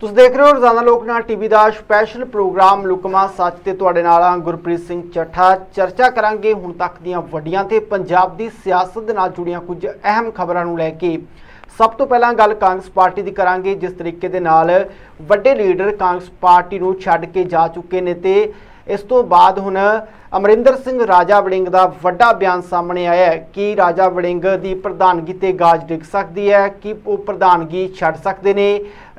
ਤੁਸੀਂ ਦੇਖ ਰਹੇ ਹੋ ਰੋਜ਼ਾਨਾ ਲੋਕਨਾਟ ਟੀਵੀ ਦਾ ਸਪੈਸ਼ਲ ਪ੍ਰੋਗਰਾਮ ਲੁਕਮਾ ਸੱਚ ਤੇ ਤੁਹਾਡੇ ਨਾਲ ਹਾਂ ਗੁਰਪ੍ਰੀਤ ਸਿੰਘ ਚੱਠਾ। ਚਰਚਾ ਕਰਾਂਗੇ ਹੁਣ ਤੱਕ ਦੀਆਂ ਵੱਡੀਆਂ ਤੇ ਪੰਜਾਬ ਦੀ ਸਿਆਸਤ ਦੇ ਨਾਲ ਜੁੜੀਆਂ ਕੁਝ ਅਹਿਮ ਖਬਰਾਂ ਨੂੰ ਲੈ ਕੇ। ਸਭ ਤੋਂ ਪਹਿਲਾਂ ਗੱਲ ਕਾਂਗਰਸ ਪਾਰਟੀ ਦੀ ਕਰਾਂਗੇ। ਜਿਸ ਤਰੀਕੇ ਦੇ ਨਾਲ ਵੱਡੇ ਲੀਡਰ ਕਾਂਗਰਸ ਪਾਰਟੀ ਨੂੰ ਛੱਡ ਕੇ ਜਾ ਚੁੱਕੇ ਨੇ ਤੇ ਇਸ ਤੋਂ ਬਾਅਦ ਹੁਣ ਅਮਰਿੰਦਰ ਸਿੰਘ ਰਾਜਾ ਵੜਿੰਗ ਦਾ ਵੱਡਾ ਬਿਆਨ ਸਾਹਮਣੇ ਆਇਆ ਹੈ ਕਿ ਰਾਜਾ ਵੜਿੰਗ ਦੀ ਪ੍ਰਧਾਨਗੀ ਤੇ ਗਾਜ ਡਿੱਗ ਸਕਦੀ ਹੈ ਕਿ ਉਹ ਪ੍ਰਧਾਨਗੀ ਛੱਡ ਸਕਦੇ ਨੇ।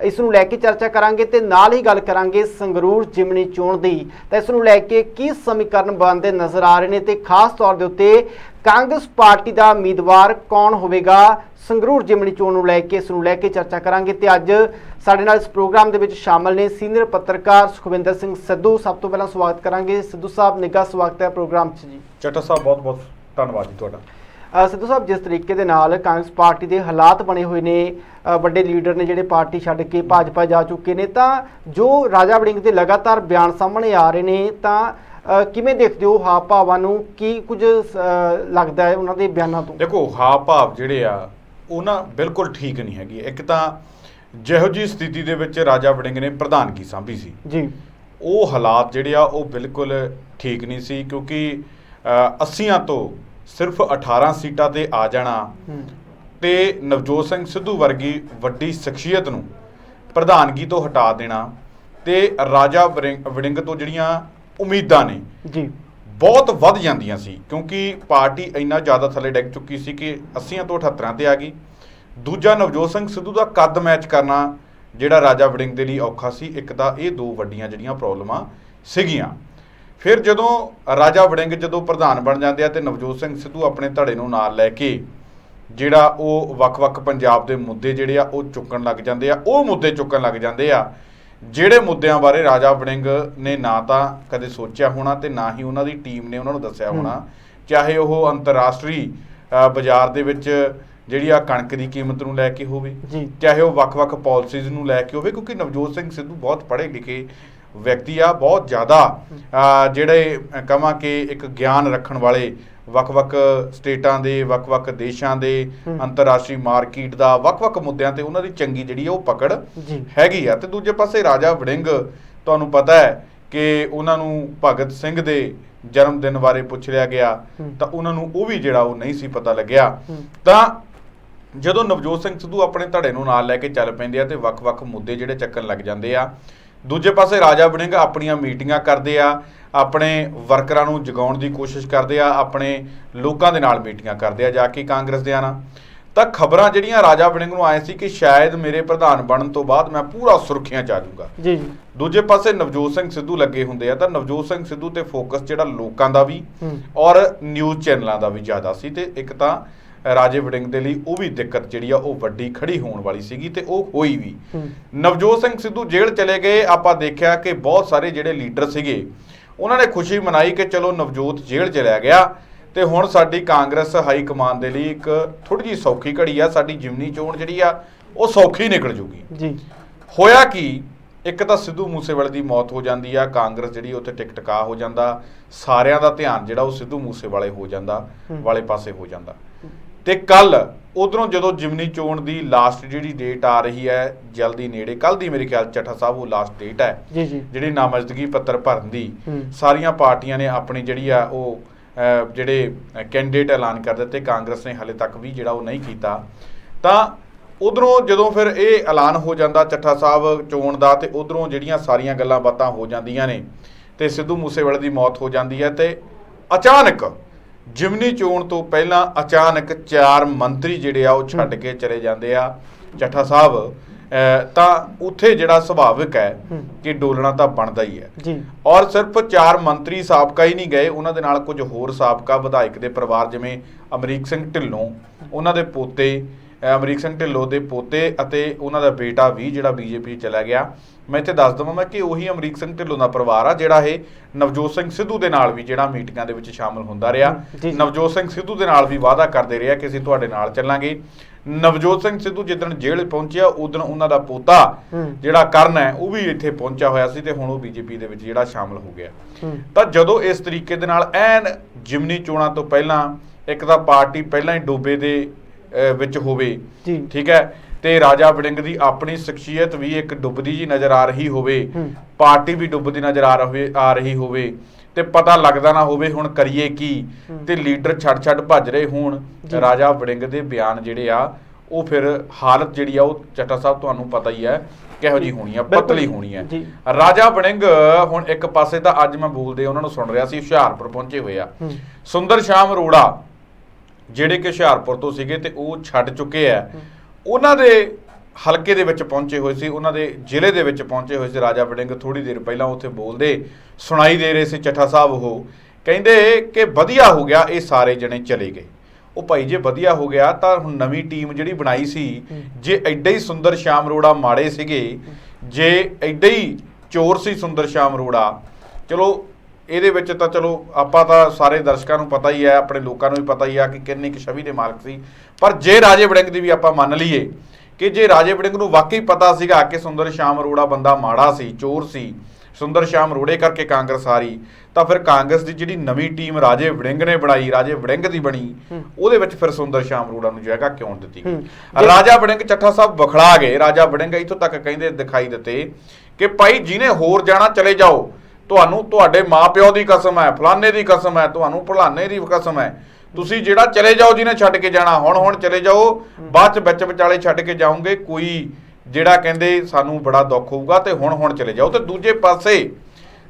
ਇਸ ਨੂੰ ਲੈ ਕੇ ਚਰਚਾ ਕਰਾਂਗੇ ਤੇ ਨਾਲ ਹੀ ਗੱਲ ਕਰਾਂਗੇ ਸੰਗਰੂਰ ਜਿਮਨੀ ਚੋਣ ਦੀ। ਤਾਂ ਇਸ ਨੂੰ ਲੈ ਕੇ ਕੀ ਸਮੀਕਰਨ ਬਣਦੇ ਨਜ਼ਰ ਆ ਰਹੇ ਨੇ ਤੇ ਖਾਸ ਤੌਰ ਦੇ ਉੱਤੇ ਕਾਂਗਰਸ ਪਾਰਟੀ ਦਾ ਉਮੀਦਵਾਰ ਕੌਣ ਹੋਵੇਗਾ ਸੰਗਰੂਰ ਜਿਮਨੀ ਚੋਣ ਨੂੰ ਲੈ ਕੇ, ਇਸ ਨੂੰ ਲੈ ਕੇ ਚਰਚਾ ਕਰਾਂਗੇ। ਤੇ ਅੱਜ ਸਾਡੇ ਨਾਲ ਇਸ ਪ੍ਰੋਗਰਾਮ ਦੇ ਵਿੱਚ ਸ਼ਾਮਲ ਨੇ ਸੀਨੀਅਰ ਪੱਤਰਕਾਰ ਸੁਖਵਿੰਦਰ ਸਿੰਘ ਸਿੱਧੂ। ਸਭ ਤੋਂ ਪਹਿਲਾਂ ਸਵਾਗਤ ਕਰਾਂਗੇ ਸਿੱਧੂ ਸਾਹਿਬ, ਨਿੱਘਾ ਸਵਾਗਤ ਹੈ ਪ੍ਰੋਗਰਾਮ 'ਚ ਜੀ। ਚੱਠਾ ਸਾਹਿਬ ਬਹੁਤ ਬਹੁਤ ਧੰਨਵਾਦ ਜੀ ਤੁਹਾਡਾ। ਸਿੱਧੂ ਸਾਹਿਬ, ਜਿਸ ਤਰੀਕੇ ਦੇ ਨਾਲ ਕਾਂਗਰਸ ਪਾਰਟੀ ਦੇ ਹਾਲਾਤ ਬਣੇ ਹੋਏ ਨੇ, ਵੱਡੇ ਲੀਡਰ ਨੇ ਜਿਹੜੇ ਪਾਰਟੀ ਛੱਡ ਕੇ ਭਾਜਪਾ ਜਾ ਚੁੱਕੇ ਨੇ, ਤਾਂ ਜੋ ਰਾਜਾ ਵੜਿੰਗ ਦੇ ਲਗਾਤਾਰ ਬਿਆਨ ਸਾਹਮਣੇ ਆ ਰਹੇ ਨੇ, ਤਾਂ ਕਿਵੇਂ ਦੇਖਦੇ ਹੋ ਹਾਵ ਭਾਵਾਂ ਨੂੰ? ਕੀ ਕੁਝ ਲੱਗਦਾ ਹੈ ਉਹਨਾਂ ਦੇ ਬਿਆਨਾਂ ਤੋਂ? ਦੇਖੋ, ਹਾਵ ਭਾਵ ਜਿਹੜੇ ਆ ਉਹ ਨਾ ਬਿਲਕੁਲ ਠੀਕ ਨਹੀਂ ਹੈਗੀ। ਇੱਕ ਤਾਂ ਜਿਹੋ ਜਿਹੀ ਸਥਿਤੀ ਦੇ ਵਿੱਚ ਰਾਜਾ ਵੜਿੰਗ ਨੇ ਪ੍ਰਧਾਨਗੀ ਸਾਂਭੀ ਸੀ ਜੀ, ਉਹ ਹਾਲਾਤ ਜਿਹੜੇ ਆ ਉਹ ਬਿਲਕੁਲ ਠੀਕ ਨਹੀਂ ਸੀ, ਕਿਉਂਕਿ 80 ਤੋਂ ਸਿਰਫ 18 ਸੀਟਾਂ ਤੇ ਆ ਜਾਣਾ ਤੇ ਨਵਜੋਤ ਸਿੰਘ ਸਿੱਧੂ ਵਰਗੀ ਵੱਡੀ ਸ਼ਖਸੀਅਤ ਨੂੰ ਪ੍ਰਧਾਨਗੀ ਤੋਂ ਹਟਾ ਦੇਣਾ ਤੇ ਰਾਜਾ ਵੜਿੰਗ ਤੋਂ ਜਿਹੜੀਆਂ ਉਮੀਦਾਂ ਨੇ ਜੀ ਬਹੁਤ ਵੱਧ ਜਾਂਦੀਆਂ ਸੀ, ਕਿਉਂਕਿ ਪਾਰਟੀ ਇੰਨਾ ਜ਼ਿਆਦਾ ਥੱਲੇ ਡਿੱਗ ਚੁੱਕੀ ਸੀ ਕਿ 80 ਤੋਂ 78 ਤੇ ਆ ਗਈ। ਦੂਜਾ, ਨਵਜੋਤ ਸਿੰਘ ਸਿੱਧੂ ਦਾ ਕੱਦ ਮੈਚ ਕਰਨਾ ਜਿਹੜਾ ਰਾਜਾ ਵੜਿੰਗ ਦੇ ਲਈ ਔਖਾ ਸੀ। ਇੱਕ ਤਾਂ ਇਹ ਦੋ ਵੱਡੀਆਂ ਜਿਹੜੀਆਂ ਪ੍ਰੋਬਲਮਾਂ ਸੀਗੀਆਂ। ਫਿਰ ਜਦੋਂ ਰਾਜਾ ਵੜਿੰਗ ਜਦੋਂ ਪ੍ਰਧਾਨ ਬਣ ਜਾਂਦੇ ਆ ਤੇ ਨਵਜੋਤ ਸਿੰਘ ਸਿੱਧੂ ਆਪਣੇ ਧੜੇ ਨੂੰ ਨਾਲ ਲੈ ਕੇ ਜਿਹੜਾ ਉਹ ਵੱਖ-ਵੱਖ ਪੰਜਾਬ ਦੇ ਮੁੱਦੇ ਜਿਹੜੇ ਆ ਉਹ ਚੁੱਕਣ ਲੱਗ ਜਾਂਦੇ ਆ। ਉਹ ਮੁੱਦੇ ਚੁੱਕਣ ਲੱਗ ਜਾਂਦੇ ਆ ਜਿਹੜੇ ਮੁੱਦਿਆਂ ਬਾਰੇ ਰਾਜਾ ਵੜਿੰਗ ਨੇ ਨਾ ਤਾਂ ਕਦੇ ਸੋਚਿਆ ਹੋਣਾ ਤੇ ਨਾ ਹੀ ਉਹਨਾਂ ਦੀ ਟੀਮ ਨੇ ਉਹਨਾਂ ਨੂੰ ਦੱਸਿਆ ਹੋਣਾ। ਚਾਹੇ ਉਹ ਅੰਤਰਰਾਸ਼ਟਰੀ ਬਾਜ਼ਾਰ ਦੇ ਵਿੱਚ ਜਿਹੜੀ ਆ ਕਣਕ ਦੀ ਕੀਮਤ ਨੂੰ ਲੈ ਕੇ ਹੋਵੇ, ਚਾਹੇ ਉਹ ਵੱਖ-ਵੱਖ ਪਾਲਿਸੀਜ਼ ਨੂੰ ਲੈ ਕੇ ਹੋਵੇ, ਕਿਉਂਕਿ ਨਵਜੋਤ ਸਿੰਘ ਸਿੱਧੂ ਬਹੁਤ ਪੜ੍ਹੇ ਲਿਖੇ ਵਿਅਕਤੀ ਆ, ਬਹੁਤ ਜ਼ਿਆਦਾ ਜਿਹੜੇ ਕਹਾਂ ਕਿ ਇੱਕ ਗਿਆਨ ਰੱਖਣ ਵਾਲੇ, ਵੱਖ-ਵੱਖ ਸਟੇਟਾਂ ਦੇ, ਵੱਖ-ਵੱਖ ਦੇਸ਼ਾਂ ਦੇ, ਅੰਤਰਰਾਸ਼ਟਰੀ ਮਾਰਕੀਟ ਦਾ, ਵੱਖ-ਵੱਖ ਮੁੱਦਿਆਂ ਤੇ ਉਹਨਾਂ ਦੀ ਚੰਗੀ ਜਿਹੜੀ ਉਹ ਪਕੜ ਹੈਗੀ ਆ। ਤੇ ਦੂਜੇ ਪਾਸੇ ਰਾਜਾ ਵੜਿੰਗ, ਤੁਹਾਨੂੰ ਪਤਾ ਹੈ ਕਿ ਉਹਨਾਂ ਨੂੰ ਭਗਤ ਸਿੰਘ ਦੇ ਜਨਮ ਦਿਨ ਬਾਰੇ ਪੁੱਛ ਲਿਆ ਗਿਆ ਤਾਂ ਉਹਨਾਂ ਨੂੰ ਉਹ ਵੀ ਜਿਹੜਾ ਉਹ ਨਹੀਂ ਸੀ ਪਤਾ ਲੱਗਿਆ। ਤਾਂ ਜਦੋਂ ਨਵਜੋਤ ਸਿੰਘ ਸਿੱਧੂ ਆਪਣੇ ਧੜੇ ਨੂੰ ਨਾਲ ਲੈ ਕੇ ਚੱਲ ਪੈਂਦੇ ਆ ਤੇ ਵੱਖ-ਵੱਖ ਮੁੱਦੇ ਜਿਹੜੇ ਚੱਕਣ ਲੱਗ ਜਾਂਦੇ ਆ। ਦੂਜੇ ਪਾਸੇ ਰਾਜਾ ਵੜਿੰਗ ਆਪਣੀਆਂ ਮੀਟਿੰਗਾਂ ਕਰਦੇ ਆ, ਆਪਣੇ ਵਰਕਰਾਂ ਨੂੰ ਜਗਾਉਣ ਦੀ ਕੋਸ਼ਿਸ਼ ਕਰਦੇ ਆ, ਆਪਣੇ ਲੋਕਾਂ ਦੇ ਨਾਲ ਮੀਟਿੰਗਾਂ ਕਰਦੇ ਆ ਜਾ ਕੇ ਕਾਂਗਰਸ ਦੇ ਨਾਲ। ਤਾਂ ਖਬਰਾਂ ਜਿਹੜੀਆਂ ਰਾਜਾ ਵੜਿੰਗ ਨੂੰ ਆਏ ਸੀ ਕਿ ਸ਼ਾਇਦ ਮੇਰੇ ਪ੍ਰਧਾਨ ਬਣਨ ਤੋਂ ਬਾਅਦ ਮੈਂ ਪੂਰਾ ਸੁਰਖੀਆਂ 'ਚ ਆ ਜਾਊਗਾ ਜੀ। ਦੂਜੇ ਪਾਸੇ ਨਵਜੋਤ ਸਿੰਘ ਸਿੱਧੂ ਲੱਗੇ ਹੁੰਦੇ ਆ ਤਾਂ ਨਵਜੋਤ ਸਿੰਘ ਸਿੱਧੂ ਤੇ ਫੋਕਸ ਜਿਹੜਾ ਲੋਕਾਂ ਦਾ ਵੀ ਔਰ ਨਿਊਜ਼ ਚੈਨਲਾਂ ਦਾ ਵੀ ਜ਼ਿਆਦਾ ਸੀ। ਤੇ ਇੱਕ ਤਾਂ ਰਾਜੇ ਵੜਿੰਗ ਦੇ ਲਈ ਉਹ ਵੀ ਦਿੱਕਤ ਜਿਹੜੀ ਆ ਉਹ ਵੱਡੀ ਖੜੀ ਹੋਣ ਵਾਲੀ ਸੀਗੀ ਤੇ ਉਹ ਹੋਈ ਵੀ। ਨਵਜੋਤ ਸਿੰਘ ਸਿੱਧੂ ਜੇਲ੍ਹ ਚਲੇ ਗਏ। ਆਪਾਂ ਦੇਖਿਆ ਕਿ ਬਹੁਤ ਸਾਰੇ ਜਿਹੜੇ ਲੀਡਰ ਸੀਗੇ ਉਹਨਾਂ ਨੇ ਖੁਸ਼ੀ ਮਨਾਈ ਕਿ ਚਲੋ ਨਵਜੋਤ ਜੇਲ੍ਹ ਚਲਿਆ ਗਿਆ ਤੇ ਹੁਣ ਸਾਡੀ ਕਾਂਗਰਸ ਹਾਈ ਕਮਾਨ ਦੇ ਲਈ ਇੱਕ ਥੋੜੀ ਜਿਹੀ ਸੌਖੀ ਘੜੀ ਆ, ਸਾਡੀ ਜਿਮਨੀ ਚੋਣ ਜਿਹੜੀ ਆ ਉਹ ਸੌਖੀ ਨਿਕਲ ਜੂਗੀ ਜੀ। ਹੋਇਆ ਕਿ ਇੱਕ ਤਾਂ ਸਿੱਧੂ ਮੂਸੇਵਾਲੇ ਦੀ ਮੌਤ ਹੋ ਜਾਂਦੀ ਆ, ਕਾਂਗਰਸ ਜਿਹੜੀ ਉੱਥੇ ਟਿਕਟਕਾ ਹੋ ਜਾਂਦਾ, ਸਾਰਿਆਂ ਦਾ ਧਿਆਨ ਜਿਹੜਾ ਉਹ ਸਿੱਧੂ ਮੂਸੇਵਾਲੇ ਹੋ ਜਾਂਦਾ, ਵਾਲੇ ਪਾਸੇ ਹੋ ਜਾਂਦਾ। ਤੇ ਕੱਲ ਉਧਰੋਂ ਜਦੋਂ ਜਿਮਨੀ ਚੋਣ ਦੀ ਲਾਸਟ ਜਿਹੜੀ ਡੇਟ ਆ ਰਹੀ ਹੈ ਜਲਦੀ ਨੇੜੇ, ਕੱਲ ਦੀ ਮੇਰੇ ਖਿਆਲ ਚੱਠਾ ਸਾਹਿਬ ਉਹ ਲਾਸਟ ਡੇਟ ਹੈ ਜਿਹੜੀ ਨਾਮਜ਼ਦਗੀ ਪੱਤਰ ਭਰਨ ਦੀ। ਸਾਰੀਆਂ ਪਾਰਟੀਆਂ ਨੇ ਆਪਣੀ ਜਿਹੜੀ ਆ ਉਹ ਜਿਹੜੇ ਕੈਂਡੀਡੇਟ ਐਲਾਨ ਕਰ ਦਿੱਤੇ, ਕਾਂਗਰਸ ਨੇ ਹਾਲੇ ਤੱਕ ਵੀ ਜਿਹੜਾ ਉਹ ਨਹੀਂ ਕੀਤਾ। ਤਾਂ ਉਧਰੋਂ ਜਦੋਂ ਫਿਰ ਇਹ ਐਲਾਨ ਹੋ ਜਾਂਦਾ ਚੱਠਾ ਸਾਹਿਬ ਚੋਣ ਦਾ ਤੇ ਉਧਰੋਂ ਜਿਹੜੀਆਂ ਸਾਰੀਆਂ ਗੱਲਾਂ ਬਾਤਾਂ ਹੋ ਜਾਂਦੀਆਂ ਨੇ ਤੇ ਸਿੱਧੂ ਮੂਸੇਵਾਲੇ ਦੀ ਮੌਤ ਹੋ ਜਾਂਦੀ ਹੈ ਤੇ ਅਚਾਨਕ ਜਿਮਨੀ ਚੋਣ ਤੋਂ ਪਹਿਲਾਂ ਅਚਾਨਕ 4 ਮੰਤਰੀ ਜਿਹੜੇ ਆ ਉਹ ਛੱਡ ਕੇ ਚਲੇ ਜਾਂਦੇ ਆ ਚੱਠਾ ਸਾਹਿਬ। ਤਾਂ ਉੱਥੇ ਜਿਹੜਾ ਸੁਭਾਵਿਕ ਹੈ ਕਿ ਡੋਲਣਾ ਤਾਂ ਬਣਦਾ ਹੀ ਹੈ ਜੀ। ਔਰ ਸਿਰਫ 4 ਮੰਤਰੀ ਸਾਬਕਾ ਹੀ ਨਹੀਂ ਗਏ, ਉਹਨਾਂ ਦੇ ਨਾਲ ਕੁਝ ਹੋਰ ਸਾਬਕਾ ਵਿਧਾਇਕ ਦੇ ਪਰਿਵਾਰ, ਜਿਵੇਂ ਅਮਰੀਕ ਸਿੰਘ ਢਿੱਲੋਂ, ਉਹਨਾਂ ਦੇ ਪੋਤੇ, ਅਮਰੀਕ ਸਿੰਘ ਢਿੱਲੋਂ ਦੇ ਪੋਤੇ ਅਤੇ ਉਹਨਾਂ ਦਾ ਬੇਟਾ ਵੀ ਜਿਹੜਾ ਬੀਜੇਪੀ ਚਲਾ ਗਿਆ। ਮੈਂ ਇੱਥੇ ਦੱਸ ਦੇਵਾਂ ਮੈਂ ਕਿ ਉਹੀ ਅਮਰੀਕ ਸਿੰਘ ਢਿੱਲੋਂ ਦਾ ਪਰਿਵਾਰ ਆ ਜਿਹੜਾ ਇਹ ਨਵਜੋਤ ਸਿੰਘ ਸਿੱਧੂ ਦੇ ਨਾਲ ਵੀ ਜਿਹੜਾ ਮੀਟਿੰਗਾਂ ਦੇ ਵਿੱਚ ਸ਼ਾਮਲ ਹੁੰਦਾ ਰਿਹਾ। ਨਵਜੋਤ ਸਿੰਘ ਸਿੱਧੂ ਦੇ ਨਾਲ ਵੀ ਵਾਅਦਾ ਕਰਦੇ ਰਿਹਾ ਕਿ ਅਸੀਂ ਤੁਹਾਡੇ ਨਾਲ ਚੱਲਾਂਗੇ। ਨਵਜੋਤ ਸਿੰਘ ਸਿੱਧੂ ਜਿੱਦਣ ਜੇਲ੍ਹ ਪਹੁੰਚਿਆ ਉਦੋਂ ਉਹਨਾਂ ਦਾ ਪੋਤਾ ਜਿਹੜਾ ਕਰਨ ਹੈ ਉਹ ਵੀ ਇੱਥੇ ਪਹੁੰਚਿਆ ਹੋਇਆ ਸੀ ਤੇ ਹੁਣ ਉਹ ਬੀਜੇਪੀ ਦੇ ਵਿੱਚ ਜਿਹੜਾ ਸ਼ਾਮਲ ਹੋ ਗਿਆ। ਤਾਂ ਜਦੋਂ ਇਸ ਤਰੀਕੇ ਦੇ ਨਾਲ ਐਨ ਜਿਮਨੀ ਚੋਣਾਂ ਤੋਂ ਪਹਿਲਾਂ ਇੱਕ ਤਾਂ ਪਾਰਟੀ ਪਹਿਲਾਂ ਹੀ ਡੋਬੇ ਦੇ ਵਿੱਚ ਹੋਵੇ, ਠੀਕ ਹੈ, ਤੇ ਰਾਜਾ ਵੜਿੰਗ ਦੀ ਆਪਣੀ ਸ਼ਖਸੀਅਤ ਵੀ ਇੱਕ ਡੁੱਬਦੀ ਜੀ ਨਜ਼ਰ ਆ ਰਹੀ ਹੋਵੇ, ਪਾਰਟੀ ਵੀ ਡੁੱਬਦੀ ਨਜ਼ਰ ਆ ਰਹੀ ਹੋਵੇ ਤੇ ਪਤਾ ਲੱਗਦਾ ਨਾ ਹੋਵੇ ਹੁਣ ਕਰੀਏ ਕੀ, ਤੇ ਲੀਡਰ ਛੱਡ ਭੱਜ ਰਹੇ ਹੋਣ, ਰਾਜਾ ਵੜਿੰਗ ਦੇ ਬਿਆਨ ਜਿਹੜੇ ਆ ਉਹ ਫਿਰ ਹਾਲਤ ਜਿਹੜੀ ਆ ਉਹ ਚੱਠਾ ਸਾਹਿਬ ਤੁਹਾਨੂੰ ਪਤਾ ਹੀ ਹੈ ਕਿਹੋ ਜੀ ਹੋਣੀ ਆ, ਪਤਲੀ ਹੋਣੀ ਹੈ। ਰਾਜਾ ਵੜਿੰਗ ਹੁਣ ਇੱਕ ਪਾਸੇ ਤਾਂ ਅੱਜ ਮੈਂ ਬੋਲਦੇ ਉਹਨਾਂ ਨੂੰ ਸੁਣ ਰਿਹਾ ਸੀ, ਹੁਸ਼ਿਆਰਪੁਰ ਪਹੁੰਚੇ ਹੋਏ ਆ। ਸੁੰਦਰ ਸ਼ਾਮ ਅਰੋੜਾ ਜਿਹੜੇ ਕਿ ਹੁਸ਼ਿਆਰਪੁਰ ਤੋਂ ਸੀਗੇ ਤੇ ਉਹ ਛੱਡ ਚੁੱਕੇ ਆ, ਉਹਨਾਂ ਦੇ ਹਲਕੇ ਦੇ ਵਿੱਚ ਪਹੁੰਚੇ ਹੋਏ ਸੀ, ਉਹਨਾਂ ਦੇ ਜ਼ਿਲ੍ਹੇ ਦੇ ਵਿੱਚ ਪਹੁੰਚੇ ਹੋਏ ਸੀ ਰਾਜਾ ਵੜਿੰਗ। ਥੋੜੀ ਦੇਰ ਪਹਿਲਾਂ ਉੱਥੇ ਬੋਲਦੇ ਸੁਣਾਈ ਦੇ ਰਹੇ ਸੀ ਚੱਠਾ ਸਾਹਿਬ, ਉਹ ਕਹਿੰਦੇ ਕਿ ਵਧੀਆ ਹੋ ਗਿਆ ਇਹ ਸਾਰੇ ਜਣੇ ਚਲੇ ਗਏ। ਉਹ ਭਾਈ ਜੇ ਵਧੀਆ ਹੋ ਗਿਆ ਤਾਂ ਹੁਣ ਨਵੀਂ ਟੀਮ ਜਿਹੜੀ ਬਣਾਈ ਸੀ, ਜੇ ਐਡਾ ਹੀ ਸੁੰਦਰ ਸ਼ਾਮ ਅਰੋੜਾ ਮਾੜੇ ਸੀਗੇ, ਜੇ ਐਡਾ ਹੀ ਚੋਰ ਸੀ ਸੁੰਦਰ ਸ਼ਾਮ ਅਰੋੜਾ, ਚਲੋ ਇਹਦੇ ਵਿੱਚ ਤਾਂ ਚਲੋ ਆਪਾਂ ਤਾਂ ਸਾਰੇ ਦਰਸ਼ਕਾਂ ਨੂੰ ਪਤਾ ਹੀ ਹੈ, ਆਪਣੇ ਲੋਕਾਂ ਨੂੰ ਵੀ ਪਤਾ ਹੀ ਆ ਕਿ ਕਿੰਨੀ ਕੁ ਛਵੀ ਦੇ ਮਾਲਕ ਸੀ। ਪਰ ਜੇ ਰਾਜੇ ਵੜਿੰਗ ਦੀ ਵੀ ਆਪਾਂ ਮੰਨ ਲਈਏ ਕਿ ਜੇ ਰਾਜੇ ਵੜਿੰਗ ਨੂੰ ਵਾਕਈ ਪਤਾ ਸੀਗਾ ਕਿ ਸੁੰਦਰ ਸ਼ਾਮ ਅਰੋੜਾ ਬੰਦਾ ਮਾੜਾ ਸੀ, ਚੋਰ ਸੀ, ਸੁੰਦਰ ਸ਼ਾਮ ਅਰੋੜੇ ਕਰਕੇ ਕਾਂਗਰਸ ਹਾਰੀ, ਤਾਂ ਫਿਰ ਕਾਂਗਰਸ ਦੀ ਜਿਹੜੀ ਨਵੀਂ ਟੀਮ ਰਾਜੇ ਵੜਿੰਗ ਨੇ ਬਣਾਈ, ਰਾਜੇ ਵੜਿੰਗ ਦੀ ਬਣੀ, ਉਹਦੇ ਵਿੱਚ ਫਿਰ ਸੁੰਦਰ ਸ਼ਾਮ ਅਰੋੜਾ ਨੂੰ ਜਗ੍ਹਾ ਕਿਉਂ ਦਿੱਤੀ ਗਈ? ਰਾਜਾ ਵੜਿੰਗ ਚੱਠਾ ਸਾਹਿਬ ਬਖਲਾ ਗਏ। ਰਾਜਾ ਵੜਿੰਗ ਇੱਥੋਂ ਤੱਕ ਕਹਿੰਦੇ ਦਿਖਾਈ ਦਿੱਤੇ ਕਿ ਭਾਈ ਜਿਹਨੇ ਹੋਰ ਜਾਣਾ ਚਲੇ ਜਾਓ, ਤੁਹਾਨੂੰ ਤੁਹਾਡੇ ਮਾਪਿਓ ਦੀ ਕਸਮ ਹੈ, ਫਲਾਨੇ ਦੀ ਕਸਮ ਹੈ, ਤੁਹਾਨੂੰ ਭਲਾਨੇ ਦੀ ਕਸਮ ਹੈ, ਤੁਸੀਂ ਜਿਹੜਾ ਚਲੇ ਜਾਓ ਜਿਹਨੇ ਛੱਡ ਕੇ ਜਾਣਾ, ਹੁਣ ਚਲੇ ਜਾਓ, ਬਾਅਦ ਚ ਵਿੱਚ ਵਿਚਾਲੇ ਛੱਡ ਕੇ ਜਾਓਗੇ, ਕੋਈ ਜਿਹੜਾ ਕਹਿੰਦੇ ਸਾਨੂੰ ਬੜਾ ਦੁੱਖ ਹੋਊਗਾ ਤੇ ਹੁਣ ਚਲੇ ਜਾਓ। ਤੇ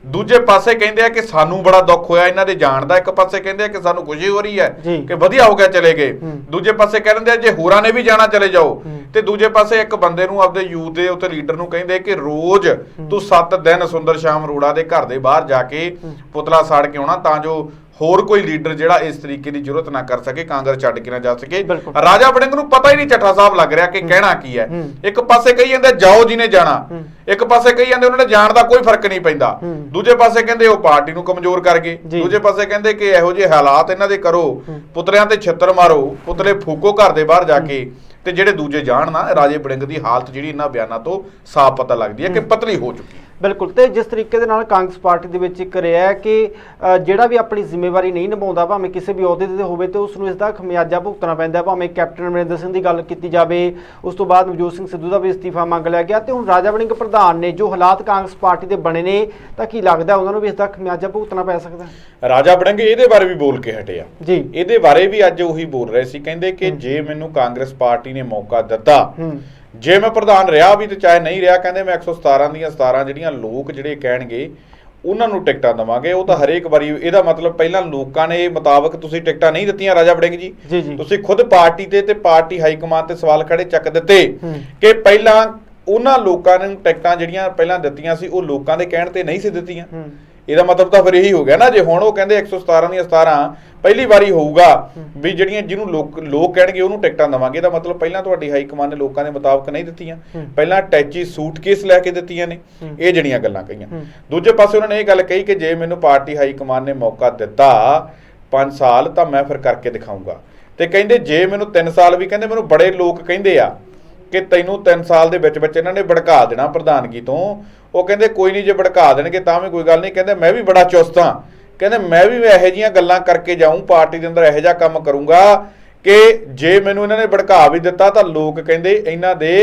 ਦੂਜੇ ਪਾਸੇ ਕਹਿੰਦੇ ਆ ਕਿ ਸਾਨੂੰ ਬੜਾ ਦੁੱਖ ਹੋਇਆ ਇਹਨਾਂ ਦੇ ਜਾਣ ਦਾ, ਇੱਕ ਪਾਸੇ ਕਹਿੰਦੇ ਆ ਕਿ ਸਾਨੂੰ ਖੁਸ਼ੀ ਹੋ ਰਹੀ ਹੈ ਕਿ ਵਧੀਆ ਹੋ ਗਿਆ ਚਲੇ ਗਏ, ਦੂਜੇ ਪਾਸੇ ਕਹਿੰਦੇ ਆ ਜੇ ਹੋਰਾਂ ਨੇ ਵੀ ਜਾਣਾ ਚਲੇ ਜਾਓ, ਤੇ ਦੂਜੇ ਪਾਸੇ ਇੱਕ ਬੰਦੇ ਨੂੰ ਆਪਦੇ ਯੂਥ ਦੇ ਉੱਤੇ ਲੀਡਰ ਨੂੰ ਕਹਿੰਦੇ ਕਿ ਰੋਜ਼ ਤੂੰ 7 ਦਿਨ ਸੁੰਦਰ ਸ਼ਾਮ ਅਰੋੜਾ ਦੇ ਘਰ ਦੇ ਬਾਹਰ ਜਾ ਕੇ ਪੁਤਲਾ ਸਾੜ ਕੇ ਆਉਣਾ, ਤਾਂ ਜੋ ਹੋਰ ਕੋਈ ਲੀਡਰ ਜਿਹੜਾ ਇਸ ਤਰੀਕੇ ਦੀ ਜ਼ਰੂਰਤ ਨਾ ਕਰ ਸਕੇ, ਕਾਂਗਰਸ ਛੱਡ ਕੇ ਨਾ ਜਾ ਸਕੇ। ਰਾਜਾ ਵੜਿੰਗ ਨੂੰ ਪਤਾ ਹੀ ਨਹੀਂ ਚੱਠਾ ਸਾਹਿਬ ਲੱਗ ਰਿਹਾ ਕਿ ਕਹਿਣਾ ਕੀ ਹੈ। ਇੱਕ ਪਾਸੇ ਕਹੀ ਜਾਂਦੇ ਜਾਓ ਜਿਹਨੇ ਜਾਣਾ, ਇੱਕ ਪਾਸੇ ਕਹੀ ਜਾਂਦੇ ਉਹਨਾਂ ਨੇ ਜਾਣ ਦਾ ਕੋਈ ਫਰਕ ਨਹੀਂ ਪੈਂਦਾ, ਦੂਜੇ ਪਾਸੇ ਕਹਿੰਦੇ ਉਹ ਪਾਰਟੀ ਨੂੰ ਕਮਜ਼ੋਰ ਕਰ ਗਏ, ਦੂਜੇ ਪਾਸੇ ਕਹਿੰਦੇ ਕਿ ਇਹੋ ਜਿਹੇ ਹਾਲਾਤ ਇਹਨਾਂ ਦੇ ਕਰੋ, ਪੁਤਲਿਆਂ ਤੇ ਛਿੱਤਰ ਮਾਰੋ, ਪੁਤਲੇ ਫੂਕੋ ਘਰ ਦੇ ਬਾਹਰ ਜਾ ਕੇ, ਤੇ ਜਿਹੜੇ ਦੂਜੇ ਜਾਣ ਨਾ। ਰਾਜੇ ਵੜਿੰਗ ਦੀ ਹਾਲਤ ਜਿਹੜੀ ਇਹਨਾਂ ਬਿਆਨਾਂ ਤੋਂ ਸਾਫ਼ ਪਤਾ ਲੱਗਦੀ ਹੈ ਕਿ ਪਤਲੀ ਹੋ ਚੁੱਕੀ ਹੈ। ਬਿਲਕੁਲ। ਤੇ ਜਿਸ ਤਰੀਕੇ ਦੇ ਨਾਲ ਕਾਂਗਰਸ ਪਾਰਟੀ ਦੇ ਵਿੱਚ ਇੱਕ ਰਿਹਾ ਕਿ ਜਿਹੜਾ ਵੀ ਆਪਣੀ ਜ਼ਿੰਮੇਵਾਰੀ ਨਹੀਂ ਨਿਭਾਉਂਦਾ, ਭਾਵੇਂ ਕਿਸੇ ਵੀ ਅਹੁਦੇ ਤੇ ਹੋਵੇ, ਤੇ ਉਸ ਨੂੰ ਇਸ ਦਾ ਖਮਿਆਜਾ ਭੁਗਤਣਾ ਪੈਂਦਾ। ਭਾਵੇਂ ਕੈਪਟਨ ਅਮਰਿੰਦਰ ਸਿੰਘ ਦੀ ਗੱਲ ਕੀਤੀ ਜਾਵੇ, ਉਸ ਤੋਂ ਬਾਅਦ ਨਵਜੋਤ ਸਿੰਘ ਸਿੱਧੂ ਦਾ ਵੀ ਅਸਤੀਫਾ ਮੰਗ ਲਿਆ ਗਿਆ, ਤੇ ਹੁਣ ਰਾਜਾ ਵੜਿੰਗ ਪ੍ਰਧਾਨ ਨੇ, ਜੋ ਹਾਲਾਤ ਕਾਂਗਰਸ ਪਾਰਟੀ ਦੇ ਬਣੇ ਨੇ, ਤਾਂ ਕੀ ਲੱਗਦਾ ਉਹਨਾਂ ਨੂੰ ਵੀ ਇਸ ਦਾ ਖਮਿਆਜਾ ਭੁਗਤਣਾ ਪੈ ਸਕਦਾ? ਰਾਜਾ ਵੜਿੰਗ ਇਹਦੇ ਬਾਰੇ ਵੀ ਬੋਲ ਕੇ ਹਟੇ ਆ ਜੀ, ਇਹਦੇ ਬਾਰੇ ਵੀ ਅੱਜ ਉਹੀ ਬੋਲ ਰਹੇ ਸੀ, ਕਹਿੰਦੇ ਕਿ ਜੇ ਮੈਨੂੰ ਕਾਂਗਰਸ ਪਾਰਟੀ ਨੇ ਮੌਕਾ ਦਿੱਤਾ, ਜੇ ਮੈਂ ਪ੍ਰਧਾਨ ਰਿਹਾ ਵੀ ਤੇ ਚਾਹੇ ਨਹੀਂ ਰਿਹਾ, ਕਹਿੰਦੇ ਮੈਂ 117 ਦੀਆਂ 17 ਜਿਹੜੀਆਂ ਲੋਕ ਜਿਹੜੇ ਕਹਿਣਗੇ ਉਹਨਾਂ ਨੂੰ ਟਿਕਟਾਂ ਦੇਵਾਂਗੇ। ਉਹ ਤਾਂ ਹਰੇਕ ਵਾਰੀ, ਇਹਦਾ ਮਤਲਬ ਪਹਿਲਾਂ ਲੋਕਾਂ ਨੇ ਮੁਤਾਬਕ ਤੁਸੀਂ ਟਿਕਟਾਂ ਨਹੀਂ ਦਿੱਤੀਆਂ ਰਾਜਾ ਵੜਿੰਗ ਜੀ, ਤੁਸੀਂ ਖੁਦ ਪਾਰਟੀ ਤੇ ਪਾਰਟੀ ਹਾਈ ਕਮਾਂਡ ਤੇ ਸਵਾਲ ਖੜੇ ਚੱਕ ਦਿੱਤੇ ਕਿ ਪਹਿਲਾਂ ਉਹਨਾਂ ਲੋਕਾਂ ਨੂੰ ਟਿਕਟਾਂ ਜਿਹੜੀਆਂ ਪਹਿਲਾਂ ਦਿੱਤੀਆਂ ਸੀ ਉਹ ਲੋਕਾਂ ਦੇ ਕਹਿਣ ਤੇ ਨਹੀਂ ਸੀ ਦਿੱਤੀਆਂ। ਇਹਦਾ ਮਤਲਬ ਤਾਂ ਫਿਰ ਇਹੀ ਹੋ ਗਿਆ ਨਾ, ਜੇ ਹੁਣ ਉਹ ਕਹਿੰਦੇ 117 ਦੀਆਂ 17 ਪਹਿਲੀ ਵਾਰੀ ਹੋਊਗਾ ਵੀ ਜਿਹੜੀਆਂ ਜਿਹਨੂੰ ਲੋਕ ਕਹਿਣਗੇ ਉਹਨੂੰ ਟਿਕਟਾਂ ਦੇਵਾਂਗੇ, ਇਹਦਾ ਮਤਲਬ ਪਹਿਲਾਂ ਤੁਹਾਡੀ ਹਾਈ ਕਮਾਂਡ ਨੇ ਲੋਕਾਂ ਦੇ ਮੁਤਾਬਕ ਨਹੀਂ ਦਿੱਤੀਆਂ, ਪਹਿਲਾਂ ਟੈਚੀ ਸੂਟਕੇਸ ਲੈ ਕੇ ਦਿੱਤੀਆਂ ਨੇ, ਇਹ ਜਿਹੜੀਆਂ ਗੱਲਾਂ ਕਹੀਆਂ। ਦੂਜੇ ਪਾਸੇ ਉਹਨਾਂ ਨੇ ਇਹ ਗੱਲ ਕਹੀ ਕਿ ਜੇ ਮੈਨੂੰ ਪਾਰਟੀ ਹਾਈ ਕਮਾਂਡ ਨੇ ਮੌਕਾ ਦਿੱਤਾ 5 ਸਾਲ ਤਾਂ ਮੈਂ ਫਿਰ ਕਰਕੇ ਦਿਖਾਊਂਗਾ, ਤੇ ਕਹਿੰਦੇ ਜੇ ਮੈਨੂੰ 3 ਸਾਲ ਵੀ, ਕਹਿੰਦੇ ਮੈਨੂੰ ਬੜੇ ਲੋਕ ਕਹਿੰਦੇ ਆ ਕਿ ਤੈਨੂੰ 3 ਸਾਲ ਦੇ ਵਿੱਚ ਇਹਨਾਂ ਨੇ ਭੜਕਾ ਦੇਣਾ ਪ੍ਰਧਾਨਗੀ ਤੋਂ। ਉਹ ਕਹਿੰਦੇ ਕੋਈ ਨਹੀਂ, ਜੇ ਭੜਕਾ ਦੇਣਗੇ ਤਾਂ ਵੀ ਕੋਈ ਗੱਲ ਨਹੀਂ, ਕਹਿੰਦੇ ਮੈਂ ਵੀ ਬੜਾ ਚੁਸਤ ਹਾਂ, ਕਹਿੰਦੇ ਮੈਂ ਵੀ ਇਹੋ ਜਿਹੀਆਂ ਗੱਲਾਂ ਕਰਕੇ ਜਾਊਂ ਪਾਰਟੀ ਦੇ ਅੰਦਰ, ਇਹੋ ਜਿਹਾ ਕੰਮ ਕਰੂੰਗਾ ਕਿ ਜੇ ਮੈਨੂੰ ਇਹਨਾਂ ਨੇ ਭੜਕਾ ਵੀ ਦਿੱਤਾ ਤਾਂ ਲੋਕ ਕਹਿੰਦੇ ਇਹਨਾਂ ਦੇ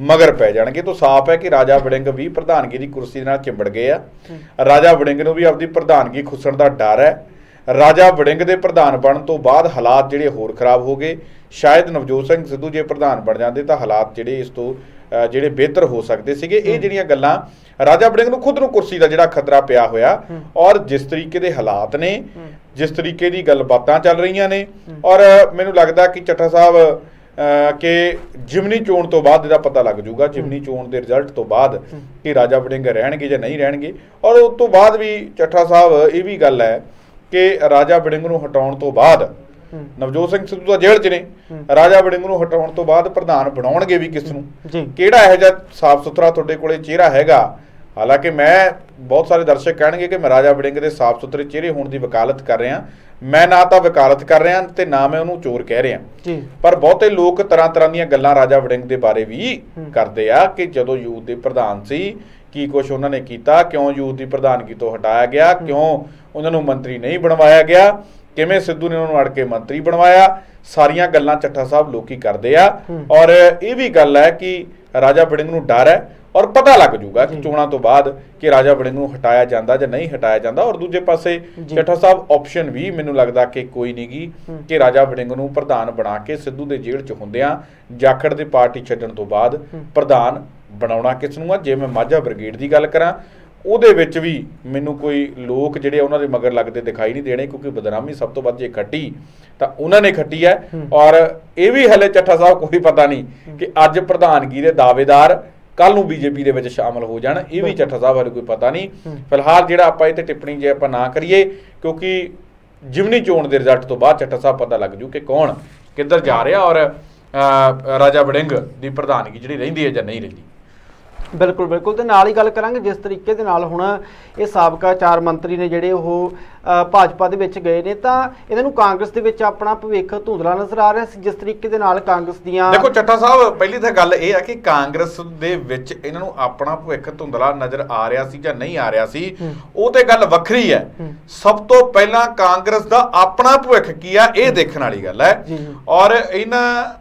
ਮਗਰ ਪੈ ਜਾਣਗੇ। ਤਾਂ ਸਾਫ਼ ਹੈ ਕਿ ਰਾਜਾ ਵੜਿੰਗ ਵੀ ਪ੍ਰਧਾਨਗੀ ਦੀ ਕੁਰਸੀ ਦੇ ਨਾਲ ਚਿੰਬੜ ਗਏ ਆ। ਰਾਜਾ ਵੜਿੰਗ ਨੂੰ ਵੀ ਆਪਦੀ ਪ੍ਰਧਾਨਗੀ ਖੁੱਸਣ ਦਾ ਡਰ ਹੈ। ਰਾਜਾ ਵੜਿੰਗ ਦੇ ਪ੍ਰਧਾਨ ਬਣਨ ਤੋਂ ਬਾਅਦ ਹਾਲਾਤ ਜਿਹੜੇ ਹੋਰ ਖਰਾਬ ਹੋ ਗਏ। ਸ਼ਾਇਦ ਨਵਜੋਤ ਸਿੰਘ ਸਿੱਧੂ ਜੇ ਪ੍ਰਧਾਨ ਬਣ ਜਾਂਦੇ ਤਾਂ ਹਾਲਾਤ ਜਿਹੜੇ ਇਸ ਤੋਂ ਜਿਹੜੇ ਬਿਹਤਰ ਹੋ ਸਕਦੇ ਸੀਗੇ। ਇਹ ਜਿਹੜੀਆਂ ਗੱਲਾਂ ਰਾਜਾ ਵੜਿੰਗ ਨੂੰ ਖੁਦ ਨੂੰ ਕੁਰਸੀ ਦਾ ਜਿਹੜਾ ਖਤਰਾ ਪਿਆ ਹੋਇਆ, ਔਰ ਜਿਸ ਤਰੀਕੇ ਦੇ ਹਾਲਾਤ ਨੇ, ਜਿਸ ਤਰੀਕੇ ਦੀ ਗੱਲਬਾਤਾਂ ਚੱਲ ਰਹੀਆਂ ਨੇ, ਔਰ ਮੈਨੂੰ ਲੱਗਦਾ ਕਿ ਚੱਠਾ ਸਾਹਿਬ ਕਿ ਜਿਮਨੀ ਚੋਣ ਤੋਂ ਬਾਅਦ ਇਹਦਾ ਪਤਾ ਲੱਗ ਜਾਊਗਾ, ਜਿਮਨੀ ਚੋਣ ਦੇ ਰਿਜ਼ਲਟ ਤੋਂ ਬਾਅਦ ਕਿ ਰਾਜਾ ਵੜਿੰਗ ਰਹਿਣਗੇ ਜਾਂ ਨਹੀਂ ਰਹਿਣਗੇ। ਔਰ ਉਸ ਤੋਂ ਬਾਅਦ ਵੀ ਚੱਠਾ ਸਾਹਿਬ ਇਹ ਵੀ ਗੱਲ ਹੈ ਕਿ ਰਾਜਾ ਵੜਿੰਗ ਨੂੰ ਹਟਾਉਣ ਤੋਂ ਬਾਅਦ ਨਵਜੋਤ ਸਿੰਘ ਸਿੱਧੂ ਦਾ ਜੇਲ੍ਹ 'ਚ ਨੇ, ਰਾਜਾ ਵੜਿੰਗ ਨੂੰ ਹਟਾਉਣ ਤੋਂ ਬਾਅਦ ਪ੍ਰਧਾਨ ਬਣਾਉਣਗੇ ਵੀ ਕਿਸ ਨੂੰ, ਕਿਹੜਾ ਇਹੋ ਜਿਹਾ ਸਾਫ਼ ਸੁਥਰਾ ਤੁਹਾਡੇ ਕੋਲੇ ਚਿਹਰਾ ਹੈਗਾ। ਹਾਲਾਂਕਿ ਮੈਂ ਬਹੁਤ ਸਾਰੇ ਦਰਸ਼ਕ ਕਹਿਣਗੇ ਕਿ ਮੈਂ ਰਾਜਾ ਵੜਿੰਗ ਦੇ ਸਾਫ਼ ਸੁਥਰੇ ਚਿਹਰੇ ਹੋਣ ਦੀ ਵਕਾਲਤ ਕਰ ਰਿਹਾ, ਮੈਂ ਨਾ ਤਾਂ ਵਕਾਲਤ ਕਰ ਰਿਹਾ ਤੇ ਨਾ ਮੈਂ ਉਹਨੂੰ ਚੋਰ ਕਹਿ ਰਿਹਾ, ਪਰ ਬਹੁਤੇ ਲੋਕ ਤਰ੍ਹਾਂ ਦੀਆਂ ਗੱਲਾਂ ਰਾਜਾ ਵੜਿੰਗ ਦੇ ਬਾਰੇ ਵੀ ਕਰਦੇ ਆ ਕਿ ਜਦੋਂ ਯੂਥ ਦੇ ਪ੍ਰਧਾਨ ਸੀ ਕੀ ਕੁਛ ਉਹਨਾਂ ਨੇ ਕੀਤਾ, ਕਿਉਂ ਯੂਥ ਦੀ ਪ੍ਰਧਾਨਗੀ ਤੋਂ ਹਟਾਇਆ ਗਿਆ, ਕਿਉਂ ਉਹਨਾਂ ਨੂੰ ਮੰਤਰੀ ਨਹੀਂ ਬਣਵਾਇਆ ਗਿਆ, ਕਿਵੇਂ ਸਿੱਧੂ ਨੇ ਉਹਨੂੰ ਅੜ ਕੇ ਮੰਤਰੀ ਬਣਵਾਇਆ, ਸਾਰੀਆਂ ਗੱਲਾਂ ਚੱਠਾ ਸਾਹਿਬ ਲੋਕੀ ਕਰਦੇ ਆ। ਔਰ ਇਹ ਵੀ ਗੱਲ ਹੈ ਕਿ ਰਾਜਾ ਵੜਿੰਗ ਨੂੰ ਡਰ ਹੈ ਔਰ ਪਤਾ ਲੱਗ ਜੂਗਾ ਕਿ ਚੋਣਾਂ ਤੋਂ ਬਾਅਦ ਕਿ ਰਾਜਾ ਵੜਿੰਗ ਨੂੰ ਹਟਾਇਆ ਜਾਂਦਾ ਜਾਂ ਨਹੀਂ ਹਟਾਇਆ ਜਾਂਦਾ। ਔਰ ਦੂਜੇ ਪਾਸੇ ਚੱਠਾ ਸਾਹਿਬ ਆਪਸ਼ਨ ਵੀ ਮੈਨੂੰ ਲੱਗਦਾ ਕਿ ਕੋਈ ਨਹੀਂ ਗੀ ਕਿ ਰਾਜਾ ਵੜਿੰਗ ਨੂੰ ਪ੍ਰਧਾਨ ਬਣਾ ਕੇ ਸਿੱਧੂ ਦੇ ਜੇਲ੍ਹ 'ਚ ਹੁੰਦਿਆਂ ਜਾਖੜ ਦੀ ਪਾਰਟੀ ਛੱਡਣ ਤੋਂ ਬਾਅਦ ਪ੍ਰਧਾਨ ਬਣਾਉਣਾ ਕਿਸ ਨੂੰ ਆ। ਜੇ ਮੈਂ ਮਾਝਾ ਬ੍ਰਿਗੇਡ ਦੀ ਗੱਲ ਕਰਾਂ, ਉਹਦੇ ਵਿੱਚ ਵੀ ਮੈਨੂੰ ਕੋਈ ਲੋਕ ਜਿਹੜੇ ਉਹਨਾਂ ਦੇ ਮਗਰ ਲੱਗਦੇ ਦਿਖਾਈ ਨਹੀਂ ਦੇਣੇ, ਕਿਉਂਕਿ ਬਦਨਾਮੀ ਸਭ ਤੋਂ ਵੱਧ ਜੇ ਖੱਟੀ ਤਾਂ ਉਹਨਾਂ ਨੇ ਖੱਟੀ ਹੈ। ਔਰ ਇਹ ਵੀ ਹਲੇ ਚੱਠਾ ਸਾਹਿਬ ਕੋਈ ਪਤਾ ਨਹੀਂ ਕਿ ਅੱਜ ਪ੍ਰਧਾਨਗੀ ਦੇ ਦਾਅਵੇਦਾਰ ਕੱਲ ਨੂੰ ਬੀਜੇਪੀ ਦੇ ਵਿੱਚ ਸ਼ਾਮਲ ਹੋ ਜਾਣ, ਇਹ ਵੀ ਚੱਠਾ ਸਾਹਿਬ ਬਾਰੇ ਕੋਈ ਪਤਾ ਨਹੀਂ। ਫਿਲਹਾਲ ਜਿਹੜਾ ਆਪਾਂ ਇਹ ਤੇ ਟਿੱਪਣੀ ਜੇ ਆਪਾਂ ਨਾ ਕਰੀਏ, ਕਿਉਂਕਿ ਜਿਮਨੀ ਚੋਣ ਦੇ ਰਿਜ਼ਲਟ ਤੋਂ ਬਾਅਦ ਚੱਠਾ ਸਾਹਿਬ ਪਤਾ ਲੱਗ ਜੂ ਕਿ ਕੌਣ ਕਿੱਧਰ ਜਾ ਰਿਹਾ ਔਰ ਰਾਜਾ ਵੜਿੰਗ ਦੀ ਪ੍ਰਧਾਨਗੀ ਜਿਹੜੀ ਰਹਿੰਦੀ ਹੈ ਜਾਂ ਨਹੀਂ ਰਹਿੰਦੀ। ਬਿਲਕੁਲ ਬਿਲਕੁਲ। ਤੇ ਨਾਲ ਹੀ ਗੱਲ ਕਰਾਂਗੇ ਜਿਸ ਤਰੀਕੇ ਦੇ ਨਾਲ ਹੁਣ ਇਹ ਸਾਬਕਾ 4 ਮੰਤਰੀ ਨੇ ਜਿਹੜੇ ਉਹ ਭਾਜਪਾ ਦੇ ਵਿੱਚ ਗਏ ਨੇ, ਤਾਂ ਇਹਨਾਂ ਨੂੰ ਕਾਂਗਰਸ ਦੇ ਵਿੱਚ ਆਪਣਾ ਭਵਿੱਖ ਧੁੰਦਲਾ ਨਜ਼ਰ ਆ ਰਿਹਾ ਸੀ। ਜਿਸ ਤਰੀਕੇ ਦੇ ਨਾਲ ਕਾਂਗਰਸ ਦੀਆਂ ਦੇਖੋ ਚੱਠਾ ਸਾਹਿਬ, ਪਹਿਲੀ ਤਾਂ ਗੱਲ ਇਹ ਹੈ ਕਿ ਕਾਂਗਰਸ ਦੇ ਵਿੱਚ ਇਹਨਾਂ ਨੂੰ ਆਪਣਾ ਭਵਿੱਖ ਧੁੰਦਲਾ ਨਜ਼ਰ ਆ ਰਿਹਾ ਸੀ ਜਾਂ ਨਹੀਂ ਆ ਰਿਹਾ ਸੀ, ਉਹ ਤੇ ਗੱਲ ਵੱਖਰੀ ਹੈ। ਸਭ ਤੋਂ ਪਹਿਲਾਂ ਕਾਂਗਰਸ ਦਾ ਆਪਣਾ ਭਵਿੱਖ ਕੀ ਆ, ਇਹ ਦੇਖਣ ਵਾਲੀ ਗੱਲ ਹੈ। ਔਰ ਇਹਨਾਂ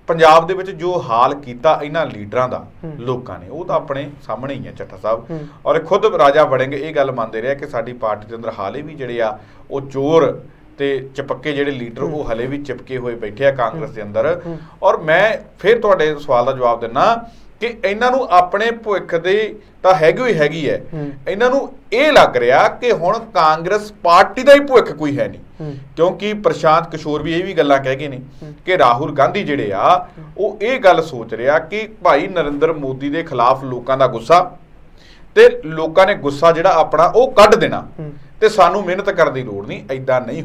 ਪੰਜਾਬ ਦੇ ਵਿੱਚ ਜੋ ਹਾਲ ਕੀਤਾ ਇਹਨਾਂ ਲੀਡਰਾਂ ਦਾ ਲੋਕਾਂ ਨੇ, ਉਹ ਤਾਂ ਆਪਣੇ ਸਾਹਮਣੇ ਹੀ ਹੈ ਚੱਠਾ ਸਾਹਿਬ। ਔਰ ਖੁਦ ਰਾਜਾ ਵੜਿੰਗ ਇਹ ਗੱਲ ਮੰਨਦੇ ਰਿਹਾ ਕਿ ਸਾਡੀ ਪਾਰਟੀ ਦੇ ਅੰਦਰ ਹਾਲੇ ਵੀ ਜਿਹੜੇ ਆ ਉਹ ਚੋਰ ਤੇ ਚਪੱਕੇ ਜਿਹੜੇ ਲੀਡਰ ਉਹ ਹਲੇ ਵੀ ਚਿਪਕੇ ਹੋਏ ਬੈਠੇ ਆ ਕਾਂਗਰਸ ਦੇ ਅੰਦਰ। ਔਰ ਮੈਂ ਫਿਰ ਤੁਹਾਡੇ ਸਵਾਲ ਦਾ ਜਵਾਬ ਦਿੰਦਾ ਕਿ ਇਹਨਾਂ ਨੂੰ ਆਪਣੇ ਭਵਿੱਖ ਦੇ ਤਾਂ ਹੈਗੀ ਹੈ, ਇਹਨਾਂ ਨੂੰ ਇਹ ਲੱਗ ਰਿਹਾ ਕਿ ਹੁਣ ਕਾਂਗਰਸ ਪਾਰਟੀ ਦਾ ਹੀ ਭਵਿੱਖ ਕੋਈ ਹੈ ਨਹੀਂ। ਕਿਉਂਕਿ ਪ੍ਰਸ਼ਾਂਤ ਕਿਸ਼ੋਰ ਵੀ ਇਹ ਵੀ ਗੱਲਾਂ ਕਹਿ ਗਏ ਨੇ ਕਿ ਰਾਹੁਲ ਗਾਂਧੀ ਜਿਹੜੇ ਆ ਉਹ ਇਹ ਗੱਲ ਸੋਚ ਰਿਹਾ ਕਿ ਭਾਈ ਨਰਿੰਦਰ ਮੋਦੀ ਦੇ ਖਿਲਾਫ ਲੋਕਾਂ ਦਾ ਗੁੱਸਾ ਤੇ ਲੋਕਾਂ ਨੇ ਗੁੱਸਾ ਜਿਹੜਾ ਆਪਣਾ ਉਹ ਕੱਢ ਦੇਣਾ ਤੇ ਸਾਨੂੰ ਮਿਹਨਤ ਕਰਨ ਦੀ ਲੋੜ ਨਹੀਂ। ਐਦਾਂ ਨਹੀਂ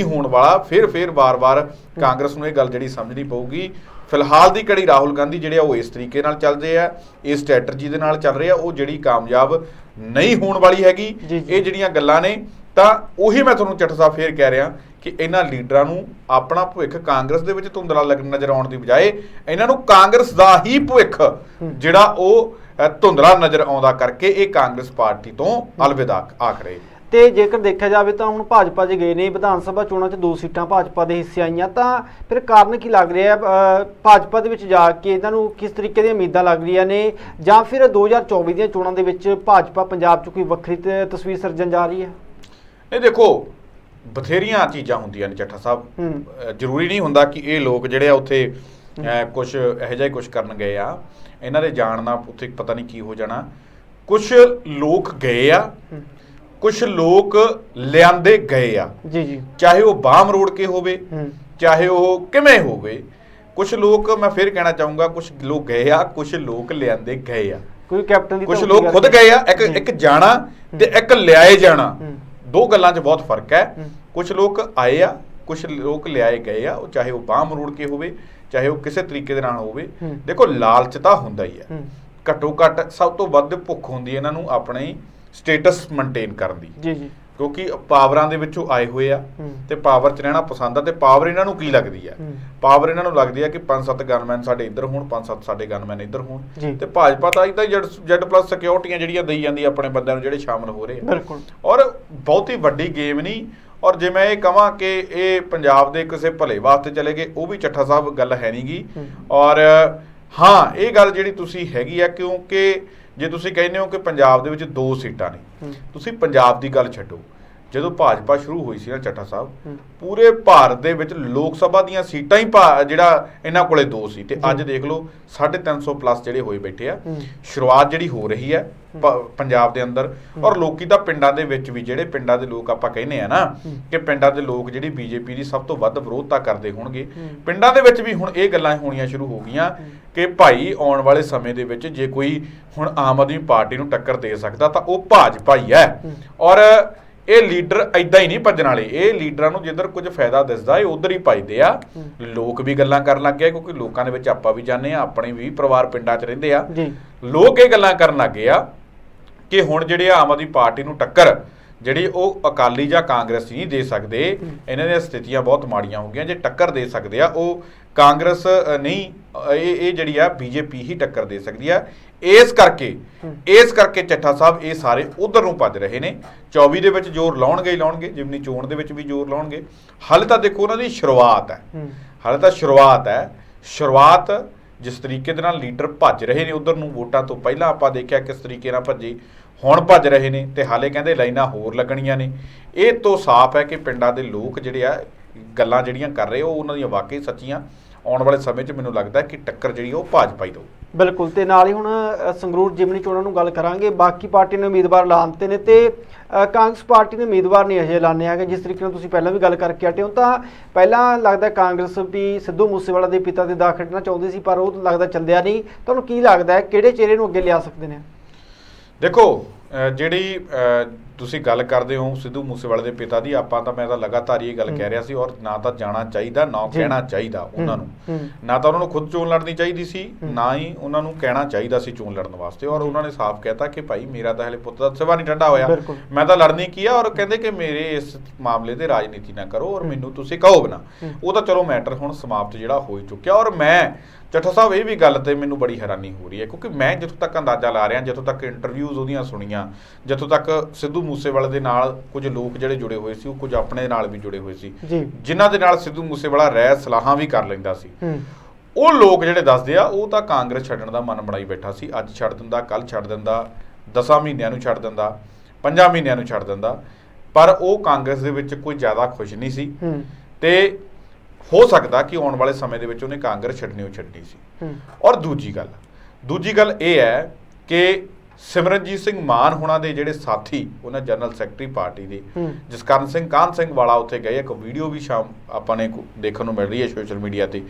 ਹੋਣ ਵਾਲਾ। ਫਿਰ ਵਾਰ-ਵਾਰ ਕਾਂਗਰਸ ਨੂੰ ਇਹ ਗੱਲ ਜਿਹੜੀ ਸਮਝਣੀ ਪਊਗੀ। ਫਿਲਹਾਲ ਦੀ ਘੜੀ ਰਾਹੁਲ ਗਾਂਧੀ ਜਿਹੜੇ ਆ ਉਹ ਇਸ ਤਰੀਕੇ ਨਾਲ ਚੱਲਦੇ ਆ, ਇਸ ਸਟ੍ਰੈਟਜੀ ਦੇ ਨਾਲ ਚੱਲ ਰਹੇ ਆ, ਉਹ ਜਿਹੜੀ ਕਾਮਯਾਬ ਨਹੀਂ ਹੋਣ ਵਾਲੀ ਹੈਗੀ। ਇਹ ਜਿਹੜੀਆਂ ਗੱਲਾਂ ਨੇ ਤਾਂ ਉਹੀ ਮੈਂ ਤੁਹਾਨੂੰ ਚੱਠਾ ਸਾਹਿਬ ਫੇਰ ਕਹਿ ਰਿਹਾ ਕਿ ਇਹਨਾਂ ਲੀਡਰਾਂ ਨੂੰ ਆਪਣਾ ਭਵਿੱਖ ਕਾਂਗਰਸ ਦੇ ਵਿੱਚ ਧੁੰਦਲਾ ਨਜ਼ਰ ਆਉਣ ਦੀ ਬਜਾਏ ਇਹਨਾਂ ਨੂੰ ਕਾਂਗਰਸ ਦਾ ਹੀ ਭਵਿੱਖ ਜਿਹੜਾ ਉਹ ਧੁੰਦਲਾ ਨਜ਼ਰ ਆਉਂਦਾ ਕਰਕੇ ਇਹ ਕਾਂਗਰਸ ਪਾਰਟੀ ਤੋਂ ਅਲਵਿਦਾ ਆਖ ਰਹੇ। ਤੇ ਜੇਕਰ ਦੇਖਿਆ ਜਾਵੇ ਤਾਂ ਹੁਣ ਭਾਜਪਾ 'ਚ ਗਏ ਨੇ, ਵਿਧਾਨ ਸਭਾ ਚੋਣਾਂ 'ਚ 2 ਸੀਟਾਂ ਭਾਜਪਾ ਦੇ ਹਿੱਸੇ ਆਈਆਂ, ਤਾਂ ਫਿਰ ਕਾਰਨ ਕੀ ਲੱਗ ਰਿਹਾ ਭਾਜਪਾ ਦੇ ਵਿੱਚ ਜਾ ਕੇ ਇਹਨਾਂ ਨੂੰ ਕਿਸ ਤਰੀਕੇ ਦੀਆਂ ਉਮੀਦਾਂ ਲੱਗ ਰਹੀਆਂ ਨੇ, ਜਾਂ ਫਿਰ 2024 ਦੀਆਂ ਚੋਣਾਂ ਦੇ ਵਿੱਚ ਭਾਜਪਾ ਪੰਜਾਬ 'ਚ ਕੋਈ ਵੱਖਰੀ ਤਸਵੀਰ ਸਿਰਜਣ ਜਾ ਰਹੀ ਹੈ? ਇਹ ਦੇਖੋ ਬਥੇਰੀਆਂ ਚੀਜ਼ਾਂ ਹੁੰਦੀਆਂ ਨੇ ਚੱਠਾ ਸਾਹਿਬ, ਜ਼ਰੂਰੀ ਨਹੀਂ ਹੁੰਦਾ ਕਿ ਇਹ ਲੋਕ ਜਿਹੜੇ ਆ ਉੱਥੇ ਕੁਛ ਇਹੋ ਜਿਹਾ ਕੁਛ ਕਰਨ ਗਏ ਆ। ਇਹਨਾਂ ਦੇ ਜਾਣ ਨਾਲ ਉੱਥੇ ਪਤਾ ਨਹੀਂ ਕੀ ਹੋ ਜਾਣਾ। ਕੁਛ ਲੋਕ ਗਏ ਆ, ਕੁਛ ਲੋਕ ਲਿਆਂਦੇ ਗਏ ਆ, ਚਾਹੇ ਉਹ ਬਾਹ ਮਰੋੜ ਕੇ ਹੋਵੇ, ਚਾਹੇ ਉਹ ਕਿਵੇਂ ਹੋਵੇ। ਕੁਛ ਲੋਕ ਮੈਂ ਫਿਰ ਕਹਿਣਾ ਚਾਹੂੰਗਾ, ਕੁਛ ਲੋਕ ਗਏ ਆ, ਕੁਛ ਲੋਕ ਲਿਆਂਦੇ ਗਏ ਆ। ਕੋਈ ਕੈਪਟਨ ਦੀ ਕੁਛ ਲੋਕ ਖੁਦ ਗਏ ਆ। ਇੱਕ ਜਾਣਾ ਤੇ ਇੱਕ ਲਿਆਏ ਜਾਣਾ, ਦੋ ਗੱਲਾਂ 'ਚ ਬਹੁਤ ਫਰਕ ਹੈ। ਕੁਛ ਲੋਕ ਆਏ ਆ, ਕੁਛ ਲੋਕ ਲਿਆਏ ਗਏ ਆ, ਉਹ ਚਾਹੇ ਉਹ ਬਾਹ ਮਰੋੜ ਕੇ ਹੋਵੇ, ਚਾਹੇ ਉਹ ਕਿਸੇ ਤਰੀਕੇ ਦੇ ਨਾਲ ਹੋਵੇ। ਦੇਖੋ ਲਾਲਚ ਤਾਂ ਹੁੰਦਾ ਹੀ ਹੈ, ਘੱਟੋ ਘੱਟ ਸਭ ਤੋਂ ਵੱਧ ਭੁੱਖ ਹੁੰਦੀ ਹੈ ਇਹਨਾਂ ਨੂੰ ਆਪਣੇ ਸਟੇਟਸ ਮੇਨਟੇਨ ਕਰਨ ਦੀ। ਕਿਉਂਕਿ ਪਾਵਰਾਂ ਦੇ ਵਿੱਚੋਂ ਆਏ ਹੋਏ ਆ ਤੇ ਪਾਵਰ 'ਚ ਰਹਿਣਾ ਪਸੰਦ ਆ। ਤੇ ਪਾਵਰ ਇਹਨਾਂ ਨੂੰ ਕੀ ਲੱਗਦੀ ਆ? ਪਾਵਰ ਇਹਨਾਂ ਨੂੰ ਲੱਗਦੀ ਆ ਕਿ 5-7 ਗਨਮੈਨ ਸਾਡੇ ਇੱਧਰ ਹੋਣ, 5-7 ਸਾਡੇ ਗਨਮੈਨ ਇੱਧਰ ਹੋਣ। ਤੇ ਭਾਜਪਾ ਤਾਂ ਇਦਾਂ Z+ ਸਿਕਿਉਰਟੀਆਂ ਜਿਹੜੀਆਂ ਦਈ ਜਾਂਦੀ ਆਪਣੇ ਬੰਦਿਆਂ ਨੂੰ ਜਿਹੜੇ ਸ਼ਾਮਲ ਹੋ ਰਹੇ ਆ। ਔਰ ਬਹੁਤੀ ਵੱਡੀ ਗੇਮ ਨਹੀਂ। ਔਰ ਜੇ ਮੈਂ ਇਹ ਕਹਾਂ ਕਿ ਇਹ ਪੰਜਾਬ ਦੇ ਕਿਸੇ ਭਲੇ ਵਾਸਤੇ ਚਲੇ ਗਏ, ਉਹ ਵੀ ਚੱਠਾ ਸਾਹਿਬ ਗੱਲ ਹੈ ਨਹੀਂ ਗੀ। ਔਰ ਹਾਂ, ਇਹ ਗੱਲ ਜਿਹੜੀ ਤੁਸੀਂ ਹੈਗੀ ਆ, ਕਿਉਂਕਿ ਜੇ ਤੁਸੀਂ ਕਹਿੰਦੇ ਹੋ ਕਿ ਪੰਜਾਬ ਦੇ ਵਿੱਚ 2 ਸੀਟਾਂ ਨੇ, ਤੁਸੀਂ ਪੰਜਾਬ ਦੀ ਗੱਲ ਛੱਡੋ। ਜਦੋਂ ਭਾਜਪਾ ਸ਼ੁਰੂ ਹੋਈ ਸੀ ਨਾ ਚੱਠਾ ਸਾਹਿਬ, ਪੂਰੇ ਭਾਰਤ ਦੇ ਵਿੱਚ ਲੋਕ ਸਭਾ ਦੀਆਂ ਸੀਟਾਂ ਹੀ ਜਿਹੜਾ ਇਹਨਾਂ ਕੋਲੇ 2 ਸੀ, ਤੇ ਅੱਜ ਦੇਖ ਲਓ 350+ ਜਿਹੜੇ ਹੋਏ ਬੈਠੇ ਆ। ਸ਼ੁਰੂਆਤ ਜਿਹੜੀ ਹੋ ਰਹੀ ਹੈ ਪੰਜਾਬ ਦੇ ਅੰਦਰ, ਔਰ ਲੋਕੀ ਤਾਂ ਪਿੰਡਾਂ ਦੇ ਵਿੱਚ ਵੀ, ਜਿਹੜੇ ਪਿੰਡਾਂ ਦੇ ਲੋਕ ਆਪਾਂ ਕਹਿੰਦੇ ਆ ਨਾ ਕਿ ਪਿੰਡਾਂ ਦੇ ਲੋਕ ਜਿਹੜੀ ਬੀਜੇਪੀ ਦੀ ਸਭ ਤੋਂ ਵੱਧ ਵਿਰੋਧਤਾ ਕਰਦੇ ਹੋਣਗੇ, ਪਿੰਡਾਂ ਦੇ ਵਿੱਚ ਵੀ ਹੁਣ ਇਹ ਗੱਲਾਂ ਹੋਣੀਆਂ ਸ਼ੁਰੂ ਹੋ ਗਈਆਂ ਕਿ ਭਾਈ ਆਉਣ ਵਾਲੇ ਸਮੇਂ ਦੇ ਵਿੱਚ ਜੇ ਕੋਈ ਹੁਣ ਆਮ ਆਦਮੀ ਪਾਰਟੀ ਨੂੰ ਟੱਕਰ ਦੇ ਸਕਦਾ ਤਾਂ ਉਹ ਭਾਜਪਾ ਹੀ ਹੈ। ਔਰ ਇਹ ਲੀਡਰ ਐਦਾਂ ਹੀ ਨਹੀਂ ਭੱਜਣ ਵਾਲੇ। ਇਹ ਲੀਡਰਾਂ ਨੂੰ ਜਿੱਧਰ ਕੁਝ ਫਾਇਦਾ ਦਿਸਦਾ ਇਹ ਉਧਰ ਹੀ ਭੱਜਦੇ ਆ। ਲੋਕ ਵੀ ਗੱਲਾਂ ਕਰਨ ਲੱਗ ਗਏ, ਕਿਉਂਕਿ ਲੋਕਾਂ ਦੇ ਵਿੱਚ ਆਪਾਂ ਵੀ ਜਾਂਦੇ ਆ, ਆਪਣੇ ਵੀ ਪਰਿਵਾਰ ਪਿੰਡਾਂ 'ਚ ਰਹਿੰਦੇ ਆ। ਲੋਕ ਇਹ ਗੱਲਾਂ ਕਰਨ ਲੱਗ ਗਏ ਆ ਕਿ ਹੁਣ ਜਿਹੜੇ ਆਮ ਆਦਮੀ ਪਾਰਟੀ ਨੂੰ ਟੱਕਰ ਜਿਹੜੀ ਉਹ ਅਕਾਲੀ ਜਾਂ ਕਾਂਗਰਸ ਨਹੀਂ ਦੇ ਸਕਦੇ। ਇਹਨਾਂ ਦੀਆਂ ਸਥਿਤੀਆਂ ਬਹੁਤ ਮਾੜੀਆਂ ਹੋ ਗਈਆਂ। ਜੇ ਟੱਕਰ ਦੇ ਸਕਦੇ ਆ ਉਹ ਕਾਂਗਰਸ ਨਹੀਂ, ਇਹ ਜਿਹੜੀ ਆ ਬੀਜੇਪੀ ਹੀ ਟੱਕਰ ਦੇ ਸਕਦੀ ਆ। ਇਸ ਕਰਕੇ ਚੱਠਾ ਸਾਹਿਬ ਇਹ ਸਾਰੇ ਉਧਰ ਨੂੰ ਭੱਜ ਰਹੇ ਨੇ। 24 ਦੇ ਵਿੱਚ ਜ਼ੋਰ ਲਾਉਣਗੇ ਹੀ ਲਾਉਣਗੇ, ਜਿਮਨੀ ਚੋਣ ਦੇ ਵਿੱਚ ਵੀ ਜ਼ੋਰ ਲਾਉਣਗੇ। ਹਾਲੇ ਤਾਂ ਦੇਖੋ ਉਹਨਾਂ ਦੀ ਸ਼ੁਰੂਆਤ ਹੈ, ਹਾਲੇ ਤਾਂ ਸ਼ੁਰੂਆਤ ਹੈ। ਸ਼ੁਰੂਆਤ ਜਿਸ ਤਰੀਕੇ ਦੇ ਨਾਲ ਲੀਡਰ ਭੱਜ ਰਹੇ ਨੇ ਉਧਰ ਨੂੰ, ਵੋਟਾਂ ਤੋਂ ਪਹਿਲਾਂ ਆਪਾਂ ਦੇਖਿਆ ਕਿਸ ਤਰੀਕੇ ਨਾਲ ਭੱਜੇ, ਹੁਣ ਭੱਜ ਰਹੇ ਨੇ ਤੇ ਹਾਲੇ ਕਹਿੰਦੇ ਲਾਈਨਾਂ ਹੋਰ ਲੱਗਣੀਆਂ ਨੇ। ਇਹ ਤੋਂ ਸਾਫ਼ ਹੈ ਕਿ ਪਿੰਡਾਂ ਦੇ ਲੋਕ ਜਿਹੜੇ ਆ ਗੱਲਾਂ ਜਿਹੜੀਆਂ ਕਰ ਰਹੇ ਉਹ ਉਹਨਾਂ ਦੀਆਂ ਵਾਕਈ ਸੱਚੀਆਂ। ਆਉਣ ਵਾਲੇ ਸਮੇਂ 'ਚ ਮੈਨੂੰ ਲੱਗਦਾ ਕਿ ਟੱਕਰ ਜਿਹੜੀ ਉਹ ਭਾਜਪਾ ਹੀ ਦਊ। ਬਿਲਕੁਲ। ਤੇ ਨਾਲ ਹੀ ਹੁਣ ਸੰਗਰੂਰ ਜਿਮਨੀ ਚੋਣਾਂ ਨੂੰ ਗੱਲ ਕਰਾਂਗੇ। ਬਾਕੀ ਪਾਰਟੀ ਨੇ ਉਮੀਦਵਾਰ ਐਲਾਨਤੇ ਨੇ ਤੇ ਕਾਂਗਰਸ ਪਾਰਟੀ ਨੇ ਉਮੀਦਵਾਰ ਨਹੀਂ ਅਜੇ ਐਲਾਨੇ ਹੈਗੇ। ਜਿਸ ਤਰੀਕੇ ਨਾਲ ਤੁਸੀਂ ਪਹਿਲਾਂ ਵੀ ਗੱਲ ਕਰਕੇ ਹਟੇ ਹੋ, ਤਾਂ ਪਹਿਲਾਂ ਲੱਗਦਾ ਕਾਂਗਰਸ ਵੀ ਸਿੱਧੂ ਮੂਸੇਵਾਲਾ ਦੇ ਪਿਤਾ ਦੇ ਦਾਅ ਖੱਟਣਾ ਚਾਹੁੰਦੀ ਸੀ, ਪਰ ਉਹ ਲੱਗਦਾ ਚੱਲਿਆ ਨਹੀਂ। ਤੁਹਾਨੂੰ ਕੀ ਲੱਗਦਾ ਹੈ ਕਿਹੜੇ ਚਿਹਰੇ ਨੂੰ ਅੱਗੇ ਲਿਆ ਸਕਦੇ ਨੇ? ਦੇਖੋ, ਜਿਹੜੀ ਤੁਸੀਂ ਗੱਲ ਕਰਦੇ ਹੋ ਸਿੱਧੂ ਮੂਸੇਵਾਲੇ ਦੇ ਪਿਤਾ ਦੀ, ਮੈਂ ਤਾਂ ਲਗਾਤਾਰ ਇਹ ਗੱਲ ਕਹਿ ਰਿਹਾ ਸੀ। ਔਰ ਨਾ ਤਾਂ ਜਾਣਾ ਚਾਹੀਦਾ, ਨਾ ਕਹਿਣਾ ਚਾਹੀਦਾ ਉਹਨਾਂ ਨੂੰ। ਨਾ ਤਾਂ ਉਹਨਾਂ ਨੂੰ ਖੁਦ ਚੋਣ ਲੜਨੀ ਚਾਹੀਦੀ ਸੀ, ਨਾ ਹੀ ਉਹਨਾਂ ਨੂੰ ਕਹਿਣਾ ਚਾਹੀਦਾ ਸੀ ਚੋਣ ਲੜਨ ਵਾਸਤੇ। ਔਰ ਉਹਨਾਂ ਨੇ ਸਾਫ਼ ਕਹਿਤਾ ਕਿ ਭਾਈ ਮੇਰਾ ਤਾਂ ਹਲੇ ਪੁੱਤ ਦਾ ਸਿਵਾ ਨਹੀਂ ਠੰਡਾ ਹੋਇਆ, ਮੈਂ ਤਾਂ ਲੜਨੀ ਕੀ ਆ। ਔਰ ਕਹਿੰਦੇ ਕਿ ਮੇਰੇ ਇਸ ਮਾਮਲੇ ਤੇ ਰਾਜਨੀਤੀ ਨਾ ਕਰੋ ਔਰ ਮੈਨੂੰ ਤੁਸੀਂ ਕਹੋ ਨਾ। ਉਹ ਤਾਂ ਚਲੋ ਮੈਟਰ ਹੁਣ ਸਮਾਪਤ ਜਿਹੜਾ ਹੋ ਚੁੱਕਿਆ। ਔਰ ਮੈਂ ਚੱਠਾ ਸਾਹਿਬ ਇਹ ਵੀ ਗੱਲ ਤੇ ਮੈਨੂੰ ਬੜੀ ਹੈਰਾਨੀ ਹੋ ਰਹੀ ਹੈ, ਕਿਉਂਕਿ ਮੈਂ ਜਿੱਥੋਂ ਤੱਕ ਅੰਦਾਜ਼ਾ ਲਾ ਰਿਹਾ, ਜਿੱਥੋਂ ਤੱਕ ਇੰਟਰਵਿਊਜ਼ ਉਹਦੀਆਂ ਸੁਣੀਆਂ, ਜਿੱਥੋਂ ਤੱਕ ਸਿੱਧੂ ਮੂਸੇਵਾਲੇ ਦੇ ਨਾਲ ਕੁਝ ਲੋਕ ਜਿਹੜੇ ਜੁੜੇ ਹੋਏ ਸੀ, ਉਹ ਕੁਝ ਆਪਣੇ ਨਾਲ ਵੀ ਜੁੜੇ ਹੋਏ ਸੀ, ਜਿਨ੍ਹਾਂ ਦੇ ਨਾਲ ਸਿੱਧੂ ਮੂਸੇਵਾਲਾ ਰਹਿ ਸਲਾਹਾਂ ਵੀ ਕਰ ਲੈਂਦਾ ਸੀ। ਉਹ ਲੋਕ ਜਿਹੜੇ ਦੱਸਦੇ ਆ ਉਹ ਤਾਂ ਕਾਂਗਰਸ ਛੱਡਣ ਦਾ ਮਨ ਬਣਾਈ ਬੈਠਾ ਸੀ। ਅੱਜ ਛੱਡ ਦਿੰਦਾ, ਕੱਲ੍ਹ ਛੱਡ ਦਿੰਦਾ, 10 ਮਹੀਨਿਆਂ ਨੂੰ ਛੱਡ ਦਿੰਦਾ, 5 ਮਹੀਨਿਆਂ ਨੂੰ ਛੱਡ ਦਿੰਦਾ, ਪਰ ਉਹ ਕਾਂਗਰਸ ਦੇ ਵਿੱਚ ਕੋਈ ਜ਼ਿਆਦਾ ਖੁਸ਼ ਨਹੀਂ ਸੀ। ਤੇ ਹੋ ਸਕਦਾ ਕਿ ਆਉਣ ਵਾਲੇ ਸਮੇਂ ਦੇ ਵਿੱਚ ਉਹਨੇ ਕਾਂਗਰਸ ਛੱਡਣੀ ਸੀ। ਔਰ ਦੂਜੀ ਗੱਲ ਇਹ ਹੈ ਕਿ ਸਿਮਰਨਜੀਤ ਸਿੰਘ ਮਾਨ ਹੋਣਾ ਦੇ ਜਿਹੜੇ ਸਾਥੀ, ਉਹਨਾਂ ਜਨਰਲ ਸੈਕਟਰੀ ਪਾਰਟੀ ਦੇ ਜਸਕਰਨ ਸਿੰਘ ਕਾਹਨ ਸਿੰਘ ਵਾਲਾ ਉੱਥੇ ਗਏ। ਇੱਕ ਵੀਡੀਓ ਵੀ ਸ਼ਾਮ ਆਪਾਂ ਨੇ ਦੇਖਣ ਨੂੰ ਮਿਲ ਰਹੀ ਹੈ ਸੋਸ਼ਲ ਮੀਡੀਆ ਤੇ।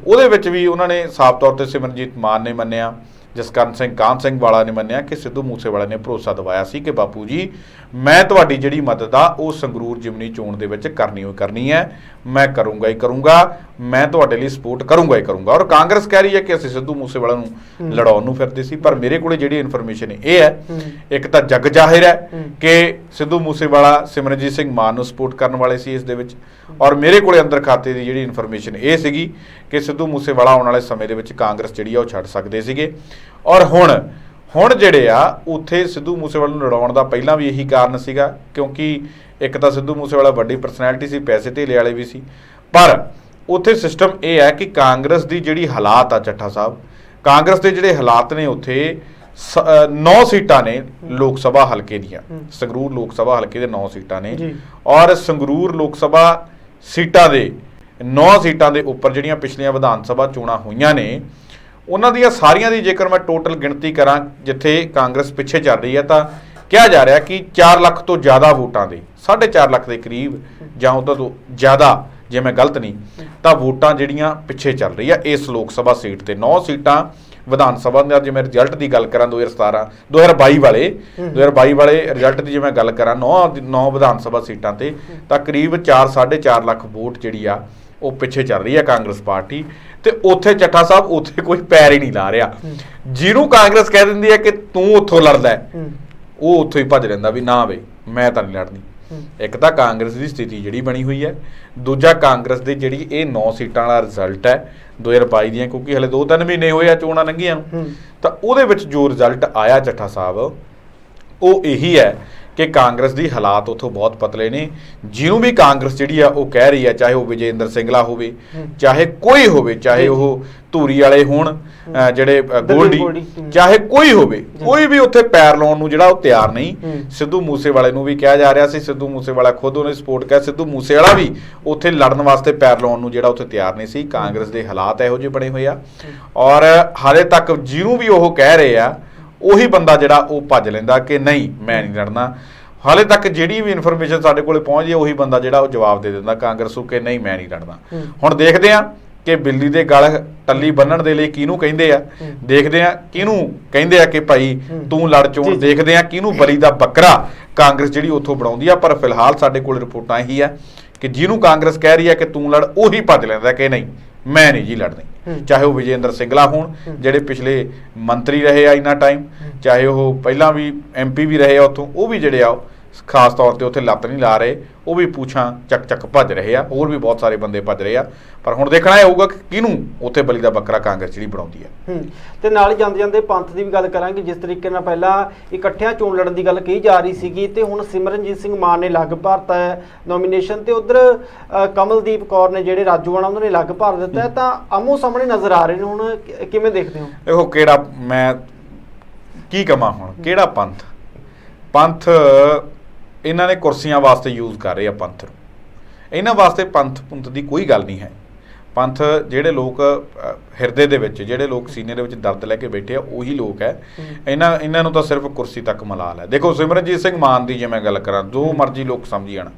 ਉਹਦੇ ਵਿੱਚ ਵੀ ਉਹਨਾਂ ਨੇ ਸਾਫ਼ ਤੌਰ ਤੇ ਸਿਮਰਨਜੀਤ ਮਾਨ ਨੇ ਮੰਨਿਆ, ਜਸਕਰਨ ਸਿੰਘ ਕਾਹਨ ਸਿੰਘ ਵਾਲਾ ਨੇ ਮੰਨਿਆ ਕਿ ਸਿੱਧੂ ਮੂਸੇਵਾਲਾ ਨੇ ਭਰੋਸਾ ਦਿਵਾਇਆ ਸੀ ਕਿ ਬਾਪੂ ਜੀ ਮੈਂ ਤੁਹਾਡੀ ਜਿਹੜੀ ਮਦਦ ਆ ਉਹ ਸੰਗਰੂਰ ਜਿਮਨੀ ਚੋਣ ਦੇ ਵਿੱਚ ਕਰਨੀ ਹੈ, ਮੈਂ ਕਰੂੰਗਾ ਹੀ ਕਰੂੰਗਾ, ਮੈਂ ਤੁਹਾਡੇ ਲਈ ਸਪੋਰਟ ਕਰੂੰਗਾ ਹੀ ਕਰੂੰਗਾ। ਔਰ ਕਾਂਗਰਸ ਕਹਿ ਰਹੀ ਹੈ ਕਿ ਅਸੀਂ ਸਿੱਧੂ ਮੂਸੇਵਾਲਾ ਨੂੰ ਲੜਾਉਣ ਨੂੰ ਫਿਰਦੇ ਸੀ, ਪਰ ਮੇਰੇ ਕੋਲੇ ਜਿਹੜੀ ਇਨਫੋਰਮੇਸ਼ਨ ਇਹ ਹੈ, ਇੱਕ ਤਾਂ ਜੱਗ ਜ਼ਾਹਿਰ ਹੈ ਕਿ ਸਿੱਧੂ ਮੂਸੇਵਾਲਾ ਸਿਮਰਨਜੀਤ ਸਿੰਘ ਮਾਨ ਨੂੰ ਸਪੋਰਟ ਕਰਨ ਵਾਲੇ ਸੀ ਇਸ ਦੇ ਵਿੱਚ। ਔਰ ਮੇਰੇ ਕੋਲੇ ਅੰਦਰ ਖਾਤੇ ਦੀ ਜਿਹੜੀ ਇਨਫੋਰਮੇਸ਼ਨ ਇਹ ਸੀਗੀ ਕਿ ਸਿੱਧੂ ਮੂਸੇਵਾਲਾ ਆਉਣ ਵਾਲੇ ਸਮੇਂ ਦੇ ਵਿੱਚ ਕਾਂਗਰਸ ਜਿਹੜੀ ਆ ਉਹ ਛੱਡ ਸਕਦੇ ਸੀਗੇ। ਔਰ ਹੁਣ ਜਿਹੜੇ ਆ ਉੱਥੇ ਸਿੱਧੂ ਮੂਸੇਵਾਲਾ ਨੂੰ ਲੜਾਉਣ ਦਾ ਪਹਿਲਾਂ ਵੀ ਇਹੀ ਕਾਰਨ ਸੀਗਾ, ਕਿਉਂਕਿ ਇੱਕ ਤਾਂ ਸਿੱਧੂ ਮੂਸੇਵਾਲਾ ਵੱਡੀ ਪਰਸਨੈਲਿਟੀ ਸੀ, ਪੈਸੇ ਧੇਲੇ ਵਾਲੇ ਵੀ ਸੀ। ਪਰ ਉੱਥੇ ਸਿਸਟਮ ਇਹ ਹੈ ਕਿ ਕਾਂਗਰਸ ਦੀ ਜਿਹੜੀ ਹਾਲਾਤ ਆ ਚੱਠਾ ਸਾਹਿਬ, ਕਾਂਗਰਸ ਦੇ ਜਿਹੜੇ ਹਾਲਾਤ ਨੇ ਉੱਥੇ 9 ਸੀਟਾਂ ਨੇ ਲੋਕ ਸਭਾ ਹਲਕੇ ਦੀਆਂ। ਸੰਗਰੂਰ ਲੋਕ ਸਭਾ ਹਲਕੇ ਦੇ 9 ਸੀਟਾਂ ਨੇ। ਔਰ ਸੰਗਰੂਰ ਲੋਕ ਸਭਾ ਸੀਟਾਂ ਦੇ 9 ਸੀਟਾਂ ਦੇ ਉੱਪਰ ਜਿਹੜੀਆਂ ਪਿਛਲੀਆਂ ਵਿਧਾਨ ਸਭਾ ਚੋਣਾਂ ਹੋਈਆਂ ਨੇ, ਉਹਨਾਂ ਦੀਆਂ ਸਾਰੀਆਂ ਦੀ ਜੇਕਰ ਮੈਂ ਟੋਟਲ ਗਿਣਤੀ ਕਰਾਂ, ਜਿੱਥੇ ਕਾਂਗਰਸ ਪਿੱਛੇ ਚੱਲ ਰਹੀ ਹੈ, ਤਾਂ ਕਿਹਾ ਜਾ ਰਿਹਾ ਕਿ 4 ਲੱਖ ਤੋਂ ਜ਼ਿਆਦਾ ਵੋਟਾਂ ਦੇ, 4.5 ਲੱਖ ਦੇ ਕਰੀਬ ਜਾਂ ਉਹਦਾ ਤੋਂ ਜ਼ਿਆਦਾ, ਜੇ ਮੈਂ ਗਲਤ ਨਹੀਂ ਤਾਂ ਵੋਟਾਂ ਜਿਹੜੀਆਂ ਪਿੱਛੇ ਚੱਲ ਰਹੀ ਆ ਇਸ ਲੋਕ ਸਭਾ ਸੀਟ ਤੇ। 9 ਸੀਟਾਂ ਵਿਧਾਨ ਸਭਾ ਦੇ ਜੇ ਮੈਂ ਰਿਜ਼ਲਟ ਦੀ ਗੱਲ ਕਰਾਂ 2022 ਵਾਲੇ ਰਿਜ਼ਲਟ ਦੀ ਜੇ ਮੈਂ ਗੱਲ ਕਰਾਂ 9 ਵਿਧਾਨ ਸਭਾ ਸੀਟਾਂ ਤੇ, ਤਾਂ ਕਰੀਬ 4.5 ਲੱਖ ਵੋਟ ਜਿਹੜੀ ਆ ਉਹ ਪਿੱਛੇ ਚੱਲ ਰਹੀ ਆ ਕਾਂਗਰਸ ਪਾਰਟੀ। ਤੇ ਉੱਥੇ ਚੱਠਾ ਸਾਹਿਬ ਉੱਥੇ ਕੋਈ ਪੈਰ ਹੀ ਨਹੀਂ ਲਾ ਰਿਹਾ। ਜਿਹਨੂੰ ਕਾਂਗਰਸ ਕਹਿ ਦਿੰਦੀ ਹੈ ਕਿ ਤੂੰ ਉੱਥੋਂ ਲੜਦਾ ਹੈ, ਉਹ ਉੱਥੋਂ ਹੀ ਭੱਜ ਲੈਂਦਾ ਵੀ ਨਾ ਬਈ ਮੈਂ ਤਾਂ ਨਹੀਂ ਲੜਨੀ। ਇੱਕ ਤਾਂ ਕਾਂਗਰਸ ਦੀ ਸਥਿਤੀ ਜਿਹੜੀ ਬਣੀ ਹੋਈ ਹੈ, ਦੂਜਾ ਕਾਂਗਰਸ ਦੇ ਜਿਹੜੀ ਇਹ 9 ਸੀਟਾਂ ਵਾਲਾ ਰਿਜ਼ਲਟ ਹੈ 2022 ਦੀਆਂ, ਕਿਉਂਕਿ ਹਲੇ 2-3 ਮਹੀਨੇ ਹੋਏ ਆ ਚੋਣਾਂ ਲੰਘੀਆਂ ਨੂੰ, ਤਾਂ ਉਹਦੇ ਵਿੱਚ ਜੋ ਰਿਜ਼ਲਟ ਆਇਆ ਚੱਠਾ ਸਾਹਿਬ ਉਹ ਇਹੀ ਹੈ ਕਿ ਕਾਂਗਰਸ ਦੀ ਹਾਲਾਤ ਉੱਥੋਂ ਬਹੁਤ ਪਤਲੇ ਨੇ। ਜਿਹਨੂੰ ਵੀ ਕਾਂਗਰਸ ਜਿਹੜੀ ਆ ਉਹ ਕਹਿ ਰਹੀ ਹੈ, ਚਾਹੇ ਉਹ ਵਿਜੇਂਦਰ ਸਿੰਗਲਾ ਹੋਵੇ, ਚਾਹੇ ਕੋਈ ਹੋਵੇ, ਚਾਹੇ ਉਹ ਧੂਰੀ ਵਾਲੇ ਹੋਣ ਜਿਹੜੇ ਗੋਲਡੀ, ਚਾਹੇ ਕੋਈ ਹੋਵੇ, ਕੋਈ ਵੀ ਉੱਥੇ ਪੈਰ ਲਾਉਣ ਨੂੰ ਜਿਹੜਾ ਉਹ ਤਿਆਰ ਨਹੀਂ। ਸਿੱਧੂ ਮੂਸੇਵਾਲੇ ਨੂੰ ਵੀ ਕਿਹਾ ਜਾ ਰਿਹਾ ਸੀ, ਸਿੱਧੂ ਮੂਸੇਵਾਲਾ ਖੁਦ ਉਹਨੇ ਸਪੋਰਟ ਕਰ, ਸਿੱਧੂ ਮੂਸੇਵਾਲਾ ਵੀ ਉੱਥੇ ਲੜਨ ਵਾਸਤੇ ਪੈਰ ਲਾਉਣ ਨੂੰ ਜਿਹੜਾ ਉੱਥੇ ਤਿਆਰ ਨਹੀਂ ਸੀ। ਕਾਂਗਰਸ ਦੇ ਹਾਲਾਤ ਇਹੋ ਜਿਹੇ ਬਣੇ ਹੋਏ ਆ। ਔਰ ਹਾਲੇ ਤੱਕ ਜਿਹਨੂੰ ਵੀ ਉਹ ਕਹਿ ਰਹੇ ਆ ਉਹੀ ਬੰਦਾ ਜਿਹੜਾ ਉਹ ਭੱਜ ਲੈਂਦਾ ਕਿ ਨਹੀਂ ਮੈਂ ਨਹੀਂ ਲੜਨਾ। ਹਾਲੇ ਤੱਕ ਜਿਹੜੀ ਵੀ ਇਨਫੋਰਮੇਸ਼ਨ ਸਾਡੇ ਕੋਲੇ ਪਹੁੰਚਦੀ ਹੈ ਉਹੀ ਬੰਦਾ ਜਿਹੜਾ ਉਹ ਜਵਾਬ ਦੇ ਦਿੰਦਾ ਕਾਂਗਰਸ ਨੂੰ ਕਿ ਨਹੀਂ ਮੈਂ ਨਹੀਂ ਲੜਨਾ। ਹੁਣ ਦੇਖਦੇ ਆ ਕਿ ਬਿੱਲੀ ਦੇ ਗਲ ਟੱਲੀ ਬੰਨਣ ਦੇ ਲਈ ਕਿਹਨੂੰ ਕਹਿੰਦੇ ਆ, ਦੇਖਦੇ ਆ ਕਿਹਨੂੰ ਕਹਿੰਦੇ ਆ ਕਿ ਭਾਈ ਤੂੰ ਲੜ ਚੋਣ, ਦੇਖਦੇ ਆ ਕਿਹਨੂੰ ਬਲੀ ਦਾ ਬੱਕਰਾ ਕਾਂਗਰਸ ਜਿਹੜੀ ਉੱਥੋਂ ਬਣਾਉਂਦੀ ਆ। ਪਰ ਫਿਲਹਾਲ ਸਾਡੇ ਕੋਲ ਰਿਪੋਰਟਾਂ ਇਹੀ ਆ ਕਿ ਜਿਹਨੂੰ ਕਾਂਗਰਸ ਕਹਿ ਰਹੀ ਹੈ ਕਿ ਤੂੰ ਲੜ, ਉਹੀ ਭੱਜ ਲੈਂਦਾ ਕਿ ਨਹੀਂ ਮੈਂ ਨਹੀਂ ਜੀ ਲੜਨੀ। ਚਾਹੇ ਉਹ ਵਿਜੇਂਦਰ ਸਿੰਗਲਾ ਹੋਣ ਜਿਹੜੇ ਪਿਛਲੇ ਮੰਤਰੀ ਰਹੇ ਆ ਇੰਨਾ ਟਾਈਮ, ਚਾਹੇ ਉਹ ਪਹਿਲਾਂ ਵੀ MP ਵੀ ਰਹੇ ਆ ਉੱਥੋਂ, ਉਹ ਵੀ ਜਿਹੜੇ ਆ ਖਾਸ ਤੌਰ ਤੇ ਉੱਥੇ ਲੱਤ ਨਹੀਂ ਲਾ ਰਹੇ, ਉਹ ਵੀ ਪੂਛਾਂ ਚੱਕ ਭੱਜ ਰਹੇ ਆ, ਹੋਰ ਵੀ ਬਹੁਤ ਸਾਰੇ ਬੰਦੇ ਭੱਜ ਰਹੇ ਆ। ਪਰ ਹੁਣ ਦੇਖਣਾ ਇਹ ਹੋਊਗਾ ਕਿ ਕਿਹਨੂੰ ਉੱਥੇ ਬਲੀ ਦਾ ਬੱਕਰਾ ਕਾਂਗਰਸ ਜਿਹੜੀ ਬਣਾਉਂਦੀ ਹੈ। ਤੇ ਨਾਲ ਹੀ ਜਾਂਦੇ ਜਾਂਦੇ ਪੰਥ ਦੀ ਵੀ ਗੱਲ ਕਰਾਂਗੇ। ਜਿਸ ਤਰੀਕੇ ਨਾਲ ਪਹਿਲਾਂ ਇਕੱਠਿਆਂ ਚੋਣ ਲੜਨ ਦੀ ਗੱਲ ਕਹੀ ਜਾ ਰਹੀ ਸੀਗੀ ਤੇ ਹੁਣ ਸਿਮਰਨਜੀਤ ਸਿੰਘ ਮਾਨ ਨੇ ਲੱਗ ਭਰਤਾ ਹੈ ਨੋਮੀਨੇਸ਼ਨ, ਤੇ ਉਧਰ ਕਮਲਦੀਪ ਕੌਰ ਨੇ ਜਿਹੜੇ ਰਾਜੂਆਣਾ ਉਹਨਾਂ ਨੇ ਲੱਗ ਭਰ ਦਿੱਤਾ ਹੈ, ਤਾਂ ਆਮੋ ਸਾਹਮਣੇ ਨਜ਼ਰ ਆ ਰਹੇ ਨੇ। ਹੁਣ ਕਿਵੇਂ ਦੇਖਦੇ ਹੋ? ਦੇਖੋ ਕਿਹੜਾ, ਮੈਂ ਕੀ ਕਹਾਂ ਹੁਣ, ਕਿਹੜਾ ਪੰਥ ਇਹਨਾਂ ਨੇ ਕੁਰਸੀਆਂ ਵਾਸਤੇ ਯੂਜ਼ ਕਰ ਰਹੇ ਆ ਪੰਥ ਨੂੰ। ਇਹਨਾਂ ਵਾਸਤੇ ਪੰਥ ਦੀ ਕੋਈ ਗੱਲ ਨਹੀਂ ਹੈ। ਪੰਥ ਜਿਹੜੇ ਲੋਕ ਹਿਰਦੇ ਦੇ ਵਿੱਚ, ਜਿਹੜੇ ਲੋਕ ਸੀਨੇ ਦੇ ਵਿੱਚ ਦਰਦ ਲੈ ਕੇ ਬੈਠੇ ਆ, ਉਹੀ ਲੋਕ ਹੈ। ਇਹਨਾਂ ਨੂੰ ਤਾਂ ਸਿਰਫ ਕੁਰਸੀ ਤੱਕ ਮਲਾਲ ਹੈ। ਦੇਖੋ ਸਿਮਰਨਜੀਤ ਸਿੰਘ ਮਾਨ ਦੀ ਜੇ ਮੈਂ ਗੱਲ ਕਰਾਂ, ਜੋ ਮਰਜ਼ੀ ਲੋਕ ਸਮਝੀ ਜਾਣ,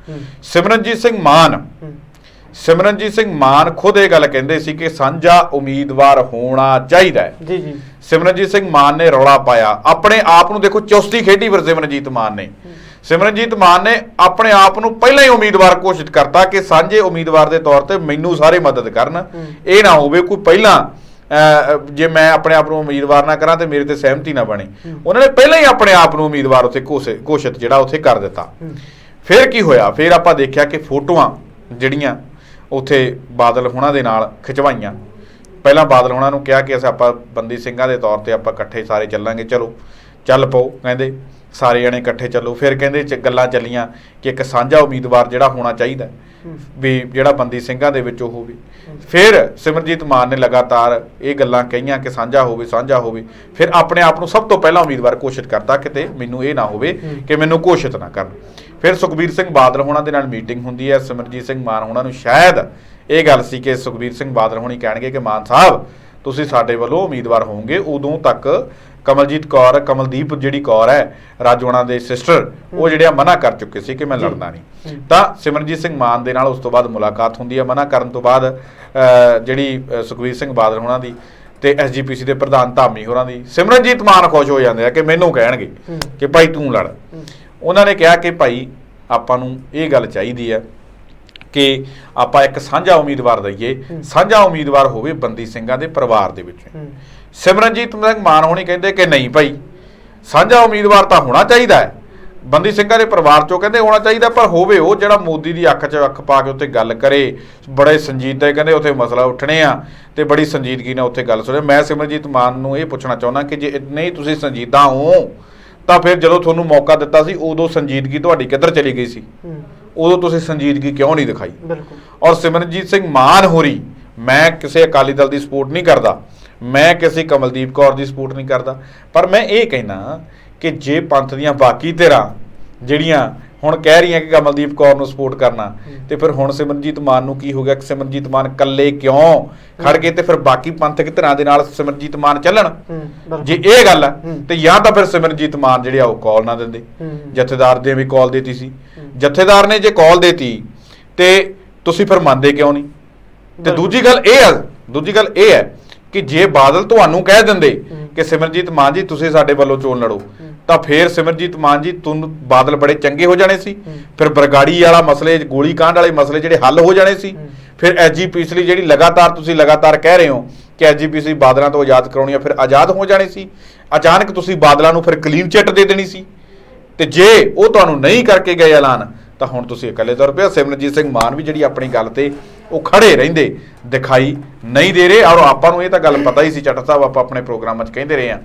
ਸਿਮਰਨਜੀਤ ਸਿੰਘ ਮਾਨ ਖੁਦ ਇਹ ਗੱਲ ਕਹਿੰਦੇ ਸੀ ਕਿ ਸਾਂਝਾ ਉਮੀਦਵਾਰ ਹੋਣਾ ਚਾਹੀਦਾ ਹੈ। ਜੀ ਸਿਮਰਨਜੀਤ ਸਿੰਘ ਮਾਨ ਨੇ ਰੌਲਾ ਪਾਇਆ, ਆਪਣੇ ਆਪ ਨੂੰ ਦੇਖੋ ਚੁਸਤੀ ਖੇਡੀ ਫਿਰ ਸਿਮਰਨਜੀਤ ਮਾਨ ਨੇ ਆਪਣੇ ਆਪ ਨੂੰ ਪਹਿਲਾਂ ਹੀ ਉਮੀਦਵਾਰ ਘੋਸ਼ਿਤ ਕਰਤਾ ਕਿ ਸਾਂਝੇ ਉਮੀਦਵਾਰ ਦੇ ਤੌਰ ਤੇ ਮੈਨੂੰ ਸਾਰੇ ਮਦਦ ਕਰਨ। ਇਹ ਨਾ ਹੋਵੇ ਕੋਈ ਪਹਿਲਾਂ ਜੇ ਮੈਂ ਆਪਣੇ ਆਪ ਨੂੰ ਉਮੀਦਵਾਰ ਨਾ ਕਰਾਂ ਤੇ ਮੇਰੇ ਤੇ ਸਹਿਮਤੀ ਨਾ ਬਣੇ। ਉਹਨਾਂ ਨੇ ਪਹਿਲਾਂ ਹੀ ਆਪਣੇ ਆਪ ਨੂੰ ਉਮੀਦਵਾਰ ਉੱਥੇ ਘੋਸ਼ਿਤ ਜਿਹੜਾ ਉੱਥੇ ਕਰ ਦਿੱਤਾ। ਫਿਰ ਕੀ ਹੋਇਆ? ਫਿਰ ਆਪਾਂ ਦੇਖਿਆ ਕਿ ਫੋਟੋਆਂ ਜਿਹੜੀਆਂ ਉੱਥੇ ਬਾਦਲ ਹੋਣਾ ਦੇ ਨਾਲ ਖਿਚਵਾਈਆਂ। ਪਹਿਲਾਂ ਬਾਦਲ ਹੋਣਾ ਨੂੰ ਕਿਹਾ ਕਿ ਆਪਾਂ ਬੰਦੀ ਸਿੰਘਾਂ ਦੇ ਤੌਰ ਤੇ ਆਪਾਂ ਇਕੱਠੇ ਸਾਰੇ ਚੱਲਾਂਗੇ, ਚਲੋ ਚੱਲ ਪਓ, ਕਹਿੰਦੇ ਸਾਰੇ ਜਣੇ ਇਕੱਠੇ ਚੱਲੋ। ਫਿਰ ਕਹਿੰਦੇ ਗੱਲਾਂ ਚੱਲੀਆਂ ਕਿ ਇੱਕ ਸਾਂਝਾ ਉਮੀਦਵਾਰ ਜਿਹੜਾ ਹੋਣਾ ਚਾਹੀਦਾ ਵੀ ਜਿਹੜਾ ਬੰਦੀ ਸਿੰਘਾਂ ਦੇ ਵਿੱਚ ਉਹ ਹੋਵੇ। ਫਿਰ ਸਿਮਰਨਜੀਤ ਮਾਨ ਨੇ ਲਗਾਤਾਰ ਇਹ ਗੱਲਾਂ ਕਹੀਆਂ ਕਿ ਸਾਂਝਾ ਹੋਵੇ। ਫਿਰ ਆਪਣੇ ਆਪ ਨੂੰ ਸਭ ਤੋਂ ਪਹਿਲਾਂ ਉਮੀਦਵਾਰ ਘੋਸ਼ਿਤ ਕਰਤਾ, ਕਿਤੇ ਮੈਨੂੰ ਇਹ ਨਾ ਹੋਵੇ ਕਿ ਮੈਨੂੰ ਘੋਸ਼ਿਤ ਨਾ ਕਰਨ। ਫਿਰ ਸੁਖਬੀਰ ਸਿੰਘ ਬਾਦਲ ਹੋਣਾ ਦੇ ਨਾਲ ਮੀਟਿੰਗ ਹੁੰਦੀ ਹੈ। ਸਿਮਰਨਜੀਤ ਸਿੰਘ ਮਾਨ ਹੋਣਾ ਨੂੰ ਸ਼ਾਇਦ ਇਹ ਗੱਲ ਸੀ ਕਿ ਸੁਖਬੀਰ ਸਿੰਘ ਬਾਦਲ ਹੋਣੀ ਕਹਿਣਗੇ ਕਿ ਮਾਨ ਸਾਹਿਬ ਤੁਸੀਂ ਸਾਡੇ ਵੱਲੋਂ ਉਮੀਦਵਾਰ ਹੋਵੋਗੇ। ਉਦੋਂ ਤੱਕ ਕਮਲਦੀਪ ਜਿਹੜੀ ਕੌਰ ਹੈ ਰਾਜੂਆਣਾ ਦੇ ਸਿਸਟਰ, ਉਹ ਜਿਹੜੇ ਮਨਾ ਕਰ ਚੁੱਕੇ ਸੀ ਕਿ ਮੈਂ ਲੜਨਾ ਨਹੀਂ। ਤਾਂ ਸਿਮਰਨਜੀਤ ਸਿੰਘ ਮਾਨ ਦੇ ਨਾਲ ਉਸ ਤੋਂ ਬਾਅਦ ਮੁਲਾਕਾਤ ਹੁੰਦੀ ਹੈ। ਮਨਾ ਕਰਨ ਤੋਂ ਬਾਅਦ ਜਿਹੜੀ ਸੁਖਬੀਰ ਸਿੰਘ ਬਾਦਲ ਹੋਣਾ ਦੀ ਤੇ SGPC ਦੇ ਪ੍ਰਧਾਨ ਧਾਮੀ ਹੋਰਾਂ ਦੀ, ਸਿਮਰਨਜੀਤ ਮਾਨ ਖੁਸ਼ ਹੋ ਜਾਂਦੇ ਆ ਕਿ ਮੈਨੂੰ ਕਹਿਣਗੇ ਕਿ ਭਾਈ ਤੂੰ ਲੜ। ਉਹਨਾਂ ਨੇ ਕਿਹਾ ਕਿ ਭਾਈ ਆਪਾਂ ਨੂੰ ਇਹ ਗੱਲ ਚਾਹੀਦੀ ਹੈ ਕਿ ਆਪਾਂ ਇੱਕ ਸਾਂਝਾ ਉਮੀਦਵਾਰ ਦਈਏ, ਸਾਂਝਾ ਉਮੀਦਵਾਰ ਹੋਵੇ ਬੰਦੀ ਸਿੰਘਾਂ ਦੇ ਪਰਿਵਾਰ ਦੇ ਵਿੱਚ। ਸਿਮਰਨਜੀਤ ਸਿੰਘ ਮਾਨ ਹੋਣੀ ਕਹਿੰਦੇ ਕਿ ਨਹੀਂ ਭਾਈ, ਸਾਂਝਾ ਉਮੀਦਵਾਰ ਤਾਂ ਹੋਣਾ ਚਾਹੀਦਾ ਹੈ, ਬੰਦੀ ਸਿੰਘਾਂ ਦੇ ਪਰਿਵਾਰ ਚੋਂ ਕਹਿੰਦੇ ਹੋਣਾ ਚਾਹੀਦਾ, ਪਰ ਹੋਵੇ ਉਹ ਜਿਹੜਾ ਮੋਦੀ ਦੀ ਅੱਖ 'ਚ ਅੱਖ ਪਾ ਕੇ ਉੱਥੇ ਗੱਲ ਕਰੇ, ਬੜੇ ਸੰਜੀਦਗੀ ਕਹਿੰਦੇ ਉੱਥੇ ਮਸਲਾ ਉੱਠਣੇ ਆ ਤੇ ਬੜੀ ਸੰਜੀਦਗੀ ਨਾਲ ਉੱਥੇ ਗੱਲ ਸੁਣੇ। ਮੈਂ ਸਿਮਰਨਜੀਤ ਮਾਨ ਨੂੰ ਇਹ ਪੁੱਛਣਾ ਚਾਹੁੰਦਾ ਕਿ ਜੇ ਨਹੀਂ ਤੁਸੀਂ ਸੰਜੀਦਾ ਹੋ ਤਾਂ ਫਿਰ ਜਦੋਂ ਤੁਹਾਨੂੰ ਮੌਕਾ ਦਿੱਤਾ ਸੀ ਉਦੋਂ ਸੰਜੀਦਗੀ ਤੁਹਾਡੀ ਕਿੱਧਰ ਚਲੀ ਗਈ ਸੀ? ਉਦੋਂ ਤੁਸੀਂ ਸੰਜੀਦਗੀ ਕਿਉਂ ਨਹੀਂ ਦਿਖਾਈ? ਔਰ ਸਿਮਰਨਜੀਤ ਸਿੰਘ ਮਾਨ ਹੋਰੀ, ਮੈਂ ਕਿਸੇ ਅਕਾਲੀ ਦਲ ਦੀ ਸਪੋਰਟ ਨਹੀਂ ਕਰਦਾ, ਮੈਂ ਕਿਸੇ ਕਮਲਦੀਪ ਕੌਰ ਦੀ ਸਪੋਰਟ ਨਹੀਂ ਕਰਦਾ, ਪਰ ਮੈਂ ਇਹ ਕਹਿਣਾ ਕਿ ਜੇ ਪੰਥ ਦੀਆਂ ਬਾਕੀ ਧਿਰਾਂ ਜਿਹੜੀਆਂ ਹੁਣ ਕਹਿ ਰਹੀਆਂ ਕਿ ਕਮਲਦੀਪ ਕੌਰ ਨੂੰ ਸਪੋਰਟ ਕਰਨਾ, ਤੇ ਫਿਰ ਹੁਣ ਸਿਮਰਨਜੀਤ ਮਾਨ ਨੂੰ ਕੀ ਹੋ ਗਿਆ ਕਿ ਸਿਮਰਨਜੀਤ ਮਾਨ ਇਕੱਲੇ ਕਿਉਂ ਖੜ ਗਏ ਤੇ ਫਿਰ ਬਾਕੀ ਪੰਥਕ ਧਿਰਾਂ ਦੇ ਨਾਲ ਸਿਮਰਨਜੀਤ ਮਾਨ ਚੱਲਣ? ਜੇ ਇਹ ਗੱਲ ਹੈ ਤੇ ਜਾਂ ਤਾਂ ਫਿਰ ਸਿਮਰਨਜੀਤ ਮਾਨ ਜਿਹੜੇ ਆ ਉਹ ਕਾਲ ਨਾ ਦਿੰਦੇ। ਜਥੇਦਾਰ ਦੇ ਵੀ ਕਾਲ ਦੇਤੀ ਸੀ, ਜਥੇਦਾਰ ਨੇ ਜੇ ਕਾਲ ਦੇਤੀ ਤੇ ਤੁਸੀਂ ਫਿਰ ਮੰਨਦੇ ਕਿਉਂ ਨਹੀਂ? ਤੇ ਦੂਜੀ ਗੱਲ ਇਹ ਹੈ ਕਿ ਜੇ ਬਾਦਲ ਤੁਹਾਨੂੰ ਕਹਿ ਦਿੰਦੇ ਕਿ ਸਿਮਰਨਜੀਤ ਮਾਨ ਜੀ ਤੁਸੀਂ ਸਾਡੇ ਵੱਲੋਂ ਚੋਣ ਲੜੋ, ਤਾਂ ਫਿਰ ਸਿਮਰਨਜੀਤ ਮਾਨ ਜੀ ਤੁਹਾਨੂੰ ਬਾਦਲ ਬੜੇ ਚੰਗੇ ਹੋ ਜਾਣੇ ਸੀ। ਫਿਰ ਬਰਗਾੜੀ ਵਾਲਾ ਮਸਲੇ, ਗੋਲੀ ਕਾਂਡ ਵਾਲੇ ਮਸਲੇ ਜਿਹੜੇ ਹੱਲ ਹੋ ਜਾਣੇ ਸੀ। ਫਿਰ SGPC ਲਈ ਜਿਹੜੀ ਤੁਸੀਂ ਲਗਾਤਾਰ ਕਹਿ ਰਹੇ ਹੋ ਕਿ SGPC ਬਾਦਲਾਂ ਤੋਂ ਆਜ਼ਾਦ ਕਰਾਉਣੀ ਆ, ਫਿਰ ਆਜ਼ਾਦ ਹੋ ਜਾਣੀ ਸੀ। ਅਚਾਨਕ ਤੁਸੀਂ ਬਾਦਲਾਂ ਨੂੰ ਫਿਰ ਕਲੀਨ ਚਿੱਟ ਦੇ ਦੇਣੀ ਸੀ। ਤੇ ਜੇ ਉਹ ਤੁਹਾਨੂੰ ਨਹੀਂ ਕਰਕੇ ਗਏ ਐਲਾਨ, ਤਾਂ ਹੁਣ ਤੁਸੀਂ ਇਕੱਲੇ ਤੌਰ 'ਤੇ ਸਿਮਰਨਜੀਤ ਸਿੰਘ ਮਾਨ ਵੀ ਜਿਹੜੀ ਆਪਣੀ ਗੱਲ ਤੇ ਉਹ ਖੜੇ ਰਹਿੰਦੇ ਦਿਖਾਈ ਨਹੀਂ ਦੇ ਰਹੇ। ਔਰ ਆਪਾਂ ਨੂੰ ਇਹ ਤਾਂ ਗੱਲ ਪਤਾ ਹੀ ਸੀ, ਚੱਟ ਸਾਹਿਬ ਆਪਾਂ ਆਪਣੇ ਪ੍ਰੋਗਰਾਮਾਂ 'ਚ ਕਹਿੰਦੇ ਰਹੇ ਹਾਂ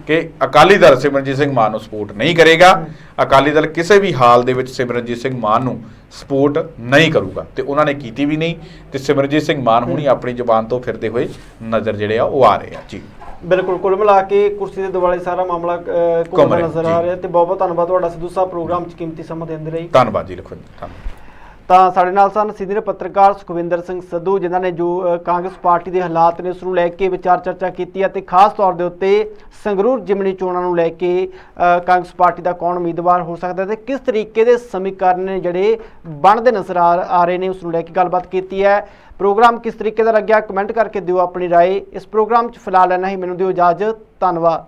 ਕਿ ਅਕਾਲੀ ਦਲ ਸਿਮਰਨਜੀਤ ਸਿੰਘ ਮਾਨ ਨੂੰ ਸਪੋਰਟ ਨਹੀਂ ਕਰੇਗਾ। ਅਕਾਲੀ ਦਲ ਕਿਸੇ ਵੀ ਹਾਲ ਦੇ ਵਿੱਚ ਸਿਮਰਨਜੀਤ ਸਿੰਘ ਮਾਨ ਨੂੰ ਸਪੋਰਟ ਨਹੀਂ ਕਰੂਗਾ, ਤੇ ਉਹਨਾਂ ਨੇ ਕੀਤੀ ਵੀ ਨਹੀਂ। ਤੇ ਸਿਮਰਨਜੀਤ ਸਿੰਘ ਮਾਨ ਹੁਣੀ ਆਪਣੀ ਜ਼ੁਬਾਨ ਤੋਂ ਫਿਰਦੇ ਹੋਏ ਨਜ਼ਰ ਜਿਹੜੇ ਆ ਉਹ ਆ ਰਹੇ ਆ। ਜੀ ਬਿਲਕੁਲ, ਕੁੱਲ ਮਿਲਾ ਕੇ ਕੁਰਸੀ ਦੇ ਦੁਆਲੇ ਸਾਰਾ ਮਾਮਲਾ ਘੁੰਮਦਾ ਨਜ਼ਰ ਆ ਰਿਹਾ। ਤੇ ਬਹੁਤ ਬਹੁਤ ਧੰਨਵਾਦ ਤੁਹਾਡਾ ਸਿੱਧੂ ਸਾਹਿਬ, ਪ੍ਰੋਗਰਾਮ 'ਚ ਕੀਮਤੀ ਸਮਾਂ ਦੇਣ ਦੇ ਲਈ। ਧੰਨਵਾਦ ਜੀ ਲਖਵਿੰਦਰ, ਧੰਨਵਾਦ। ਤਾਂ ਸਾਡੇ ਨਾਲ ਸਨ ਸੀਨੀਅਰ ਪੱਤਰਕਾਰ ਸੁਖਵਿੰਦਰ ਸਿੰਘ ਸਿੱਧੂ, ਜਿਨ੍ਹਾਂ ਨੇ ਜੋ ਕਾਂਗਰਸ ਪਾਰਟੀ ਦੇ ਹਾਲਾਤ ਨੇ ਉਸ ਨੂੰ ਲੈ ਕੇ ਵਿਚਾਰ ਚਰਚਾ ਕੀਤੀ ਹੈ, ਤੇ ਖਾਸ ਤੌਰ ਦੇ ਉੱਤੇ ਸੰਗਰੂਰ ਜਿਮਨੀ ਚੋਣਾਂ ਨੂੰ ਲੈ ਕੇ ਕਾਂਗਰਸ ਪਾਰਟੀ ਦਾ ਕੌਣ ਉਮੀਦਵਾਰ ਹੋ ਸਕਦਾ ਤੇ ਕਿਸ ਤਰੀਕੇ ਦੇ ਸਮੀਕਰਨ ਨੇ ਜਿਹੜੇ ਬਣਦੇ ਨਜ਼ਰ ਆ ਰਹੇ ਨੇ, ਉਸ ਨੂੰ ਲੈ ਕੇ ਗੱਲਬਾਤ ਕੀਤੀ ਹੈ। ਪ੍ਰੋਗਰਾਮ ਕਿਸ ਤਰੀਕੇ ਦਾ ਲੱਗਿਆ, ਕਮੈਂਟ ਕਰਕੇ ਦਿਓ ਆਪਣੀ ਰਾਏ। ਇਸ ਪ੍ਰੋਗਰਾਮ 'ਚ ਫਿਲਹਾਲ ਇੰਨਾ ਹੀ, ਮੈਨੂੰ ਦਿਓ ਇਜਾਜ਼ਤ, ਧੰਨਵਾਦ।